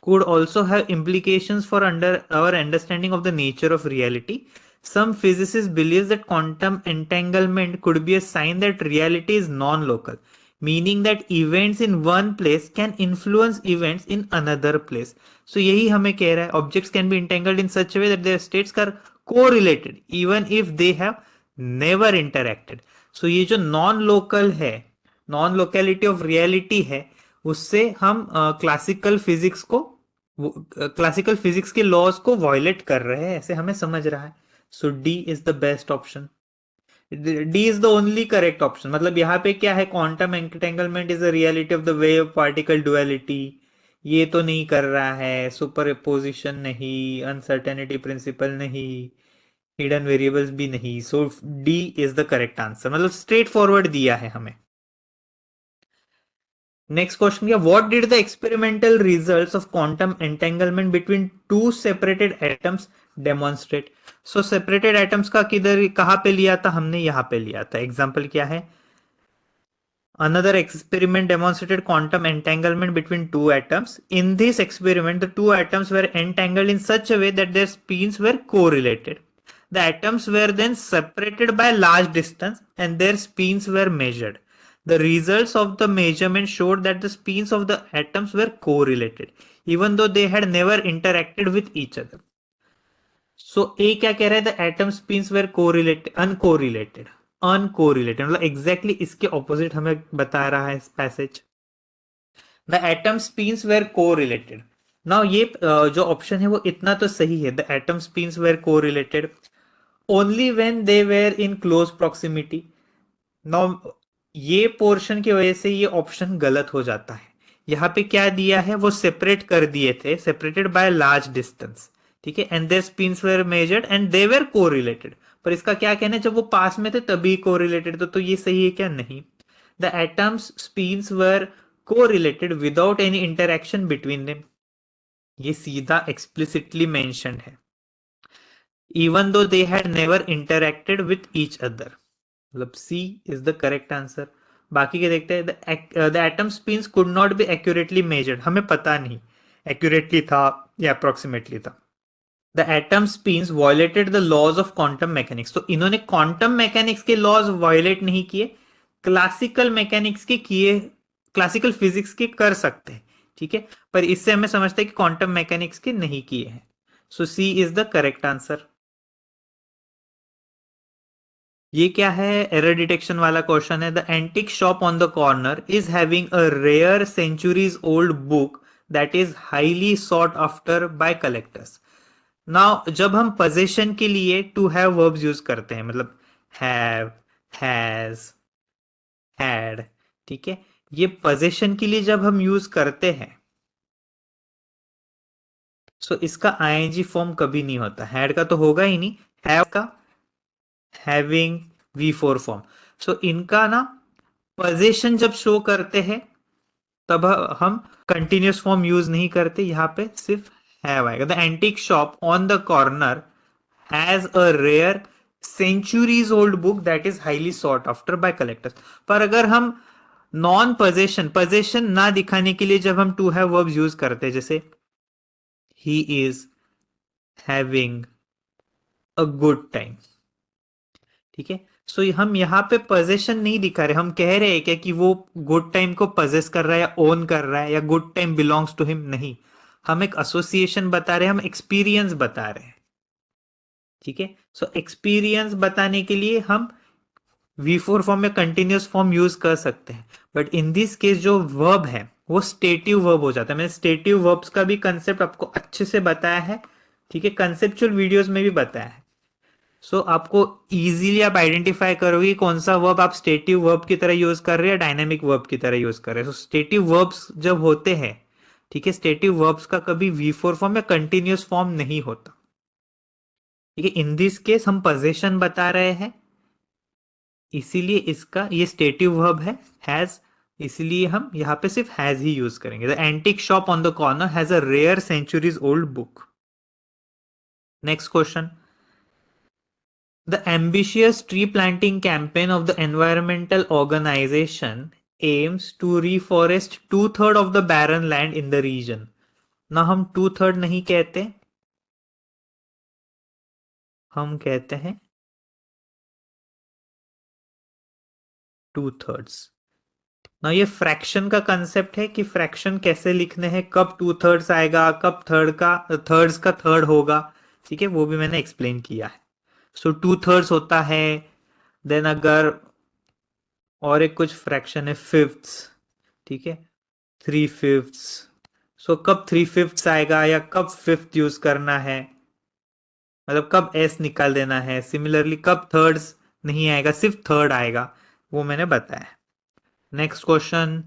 could also have implications for our understanding of the nature of reality. Some physicists believe that quantum entanglement could be a sign that reality is non-local, meaning that events in one place can influence events in another place. So यही हमें कह रहा है, objects can be entangled in such a way that their states are correlated even if they have never interacted. So ये जो non-local है, non locality of reality है, उससे हम क्लासिकल फिजिक्स को, क्लासिकल फिजिक्स के लॉज को वायलेट कर रहे हैं, ऐसे हमें समझ रहा है। So D is the best option, D is the only correct option. मतलब यहाँ पे क्या है? Quantum entanglement is the reality of the wave particle duality, ये तो नहीं कर रहा है। सुपर पोजिशन नहीं, अनसर्टेनिटी प्रिंसिपल नहीं, हिडन वेरिएबल्स भी नहीं। So D is the correct answer, मतलब स्ट्रेट फॉरवर्ड दिया है हमें। नेक्स्ट क्वेश्चन क्या? What did the experimental results of quantum entanglement between two separated atoms demonstrate? So separated atoms का किधर, कहां पे लिया था हमने? यहां पे लिया था। एग्जांपल क्या है? Another experiment demonstrated quantum entanglement between two atoms. In this experiment, the two atoms were entangled in such a way that their spins were correlated. The atoms were then separated by a large distance and their spins were measured. The results of the measurement showed that the spins of the atoms were correlated, even though they had never interacted with each other. सो ए क्या कह रहा है, the atom spins were correlated uncorrelated, uncorrelated मतलब exactly इसके opposite हमें बता रहा है इस passage. The atom spins were correlated. Now ये जो ऑप्शन है वो इतना तो सही है, the atom spins were correlated only when they were in close proximity. Now ये पोर्शन की वजह से ये ऑप्शन गलत हो जाता है. यहाँ पे क्या दिया है, वो सेपरेट कर दिए थे, सेपरेटेड बाय लार्ज डिस्टेंस, ठीक है, and their spins were measured and they were correlated. पर इसका क्या कहना है, जब वो पास में थे तभी कोरिलेटेड, तो ये सही है क्या, नहीं. The atoms spins were correlated without any interaction between them. ये सीधा एक्सप्लिसिटली मेंशन्ड है, even though they had never interacted with each other. मतलब C is the correct answer. बाकी के देखते हैं. The atom spins could not be accurately measured, हमें पता नहीं एक्यूरेटली था या अप्रोक्सीमेटली था. The atom spins violated the laws of quantum mechanics. तो इन्होंने क्वांटम मैकेनिक्स के लॉज वायलेट नहीं किए, क्लासिकल मैकेनिक्स के किए, क्लासिकल फिजिक्स के कर सकते हैं, ठीक है, पर इससे हमें समझते हैं कि क्वांटम मैकेनिक्स के नहीं किए हैं. So C is the correct answer. ये क्या है, एरर डिटेक्शन वाला क्वेश्चन है. The antique shop on the corner is having a rare centuries old book that is highly sought after by collectors. Now जब हम पोजेशन के लिए to have verbs use करते हैं, मतलब हैव, हैज, हैड, ठीक है, ये पोजेशन के लिए जब हम यूज करते हैं, सो इसका आईएनजी फॉर्म कभी नहीं होता. हैड का तो होगा ही नहीं, हैव का हैविंग V4 फॉर्म. सो इनका ना पोजेशन जब शो करते हैं तब हम कंटिन्यूस फॉर्म यूज नहीं करते, यहां पे सिर्फ हैव आएगा. The antique shop on the corner has a rare centuries old book that is highly sought after by collectors. पर अगर हम नॉन पोजेशन ना दिखाने के लिए जब हम टू हैव वर्ब्स यूज करते हैं, जैसे he is having a good time, ठीक है, सो हम यहाँ पे पोजेशन नहीं दिखा रहे, हम कह रहे हैं क्या कि वो गुड टाइम को पोजेस कर रहा है या ओन कर रहा है या good time belongs to him, नहीं. हम एक एसोसिएशन बता रहे हैं, हम एक्सपीरियंस बता रहे हैं, ठीक है. सो एक्सपीरियंस बताने के लिए हम V4 फॉर्म में कंटिन्यूस फॉर्म यूज कर सकते हैं, बट इन दिस केस जो वर्ब है वो स्टेटिव वर्ब हो जाता है. मैंने स्टेटिव वर्ब्स का भी कंसेप्ट आपको अच्छे से बताया है, ठीक है, कंसेप्चुअल वीडियोस में भी बताया है. सो आपको इजीली आप आइडेंटिफाई करोगे कौन सा वर्ब आप स्टेटिव वर्ब की तरह यूज कर रहे हैं या डायनामिक वर्ब की तरह यूज कर रहे हैं. सो स्टेटिव वर्ब्स जब होते हैं, ठीक है, स्टेटिव वर्ब्स का कभी V4 फॉर्म या कंटिन्यूस फॉर्म नहीं होता, ठीक है. इन दिस केस हम पोजेशन बता रहे हैं, इसीलिए इसका ये स्टेटिव वर्ब है हैज, इसलिए हम यहां पे सिर्फ हैज ही यूज करेंगे. The antique shop on the corner has a rare centuries old book. Next question. The ambitious tree planting campaign of the environmental organization aims to reforest two-thirds of the barren land in the region. ना हम two-third नहीं कहते, हम कहते हैं two-thirds. ना ये fraction का कंसेप्ट है कि फ्रैक्शन कैसे लिखने हैं, कब टू-थर्ड्स आएगा, कब थर्ड्स का थर्ड होगा, ठीक है, वो भी मैंने एक्सप्लेन किया है. सो टू-थर्ड्स होता है, देन अगर और एक कुछ फ्रैक्शन है फिफ्थ्स, ठीक है, 3/5. सो कब 3/5 आएगा या कब फिफ्थ यूज करना है, मतलब कब एस निकाल देना है. सिमिलरली कब थर्ड्स नहीं आएगा, सिर्फ थर्ड आएगा, वो मैंने बताया. Next question.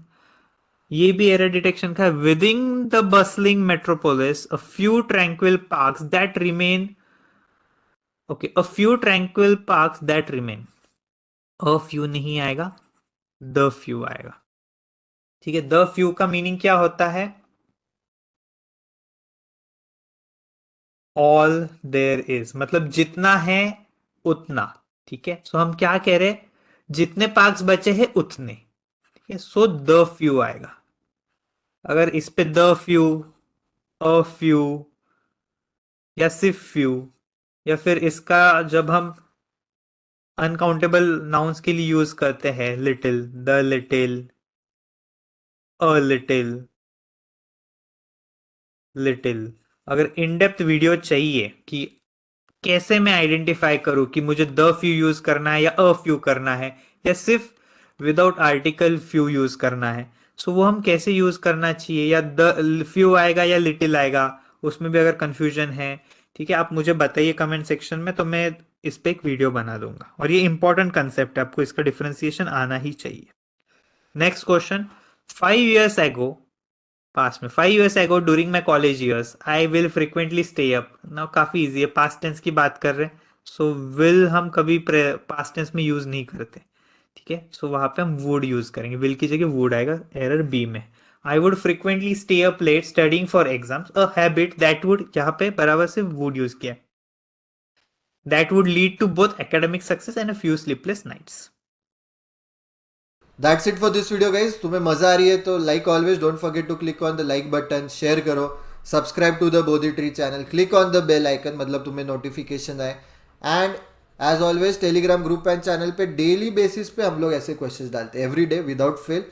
ये भी एरर डिटेक्शन का है. With in the bustling metropolis a few tranquil parks that remain, okay, a few tranquil parks that remain, a few नहीं आएगा, द फ्यू आएगा, ठीक है. द फ्यू का मीनिंग क्या होता है, ऑल देयर इज, मतलब जितना है उतना, ठीक है. सो हम क्या कह रहे हैं, जितने पार्क्स बचे हैं उतने, है, सो द फ्यू आएगा। अगर इस पे द फ्यू, अ फ्यू या सिर्फ फ्यू, या फिर इसका जब हम अनकाउंटेबल नाउन्स के लिए यूज करते हैं, little, the little, a little, little, अगर इन डेप्थ वीडियो चाहिए कि कैसे मैं आइडेंटिफाई करूं कि मुझे द फ्यू यूज करना है या अ फ्यू करना है या सिर्फ विदाउट आर्टिकल फ्यू यूज करना है, सो वो हम कैसे यूज करना चाहिए, या द फ्यू आएगा या लिटिल आएगा, उसमें भी अगर कंफ्यूजन है, ठीक है, आप मुझे बताइए कमेंट सेक्शन में, तो मैं इस पे एक वीडियो बना दूंगा। और ये इंपॉर्टेंट कंसेप्ट है, आपको इसका डिफरेंशिएशन आना ही चाहिए। Next question, 5 years ago, past में, 5 years ago during my college years I will frequently stay up। Now काफी इजी है, पास्ट टेंस की बात कर रहे हैं, सो विल हम कभी पास्ट टेंस में यूज नहीं करते, ठीक है, सो वहां पे हम वुड यूज करेंगे, विल की जगह वुड आएगा, एरर बी में। I would frequently stay up late studying for exams, a habit that would, यहाँ पे बराबर से वुड यूज किया, that would lead to both academic success and a few sleepless nights. That's it for this video guys. तुम्हें मजा आ रही है तो like always don't forget to click on the like button, share करो, subscribe to the Bodhi tree channel, click on the bell icon, मतलब तुम्हें notification आए। And as always Telegram group and channel पे डेली बेसिस पे हम लोग ऐसे questions डालते हैं, एवरी डे विदाउट फेल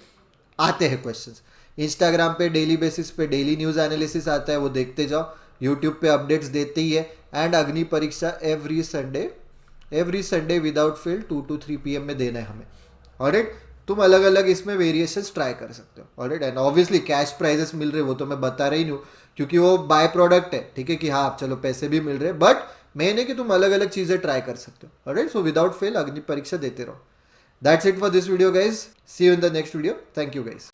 आते हैं क्वेश्चंस। इंस्टाग्राम पे डेली बेसिस पे डेली न्यूज़ एनालिसिस आता है, वो देखते जाओ। यूट्यूब पे अपडेट्स देते ही है। एंड अग्नि परीक्षा every Sunday without fail 2 to 3 PM में देना है हमें। ऑलराइट, तुम अलग अलग इसमें वेरिएशंस ट्राई कर सकते हो। Alright, and obviously cash prizes मिल रहे, वो तो मैं बता रही नहीं हूँ क्योंकि वो बाय प्रोडक्ट है, ठीक है, कि हाँ चलो पैसे भी मिल रहे, बट मेन है कि तुम अलग अलग चीज़ें ट्राई कर सकते हो। ऑलराइट, सो विदाउट फेल अग्नि परीक्षा देते रहो। That's it for this video guys. See you in the next video. Thank you guys.